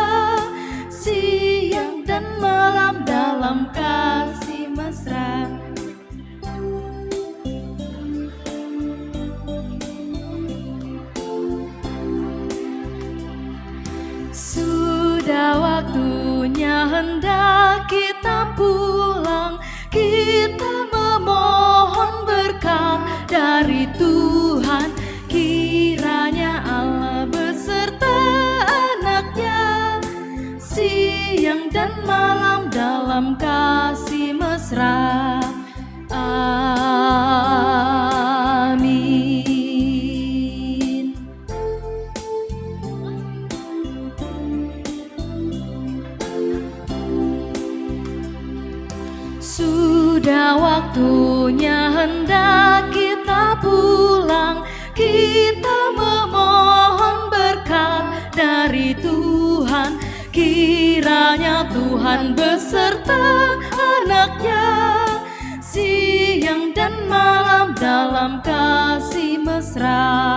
siang dan malam dalam kasih mesra. Sudah waktunya hendak kita pulang, kita memohon berkat dari Tuhan. Kiranya Allah beserta anak-Nya siang dan malam dalam kasih mesra. Amin. Sudah waktunya hendak kita pulang, kita memohon berkat dari Tuhan. Kiranya Tuhan beserta anak-Nya siang dan malam dalam kasih mesra.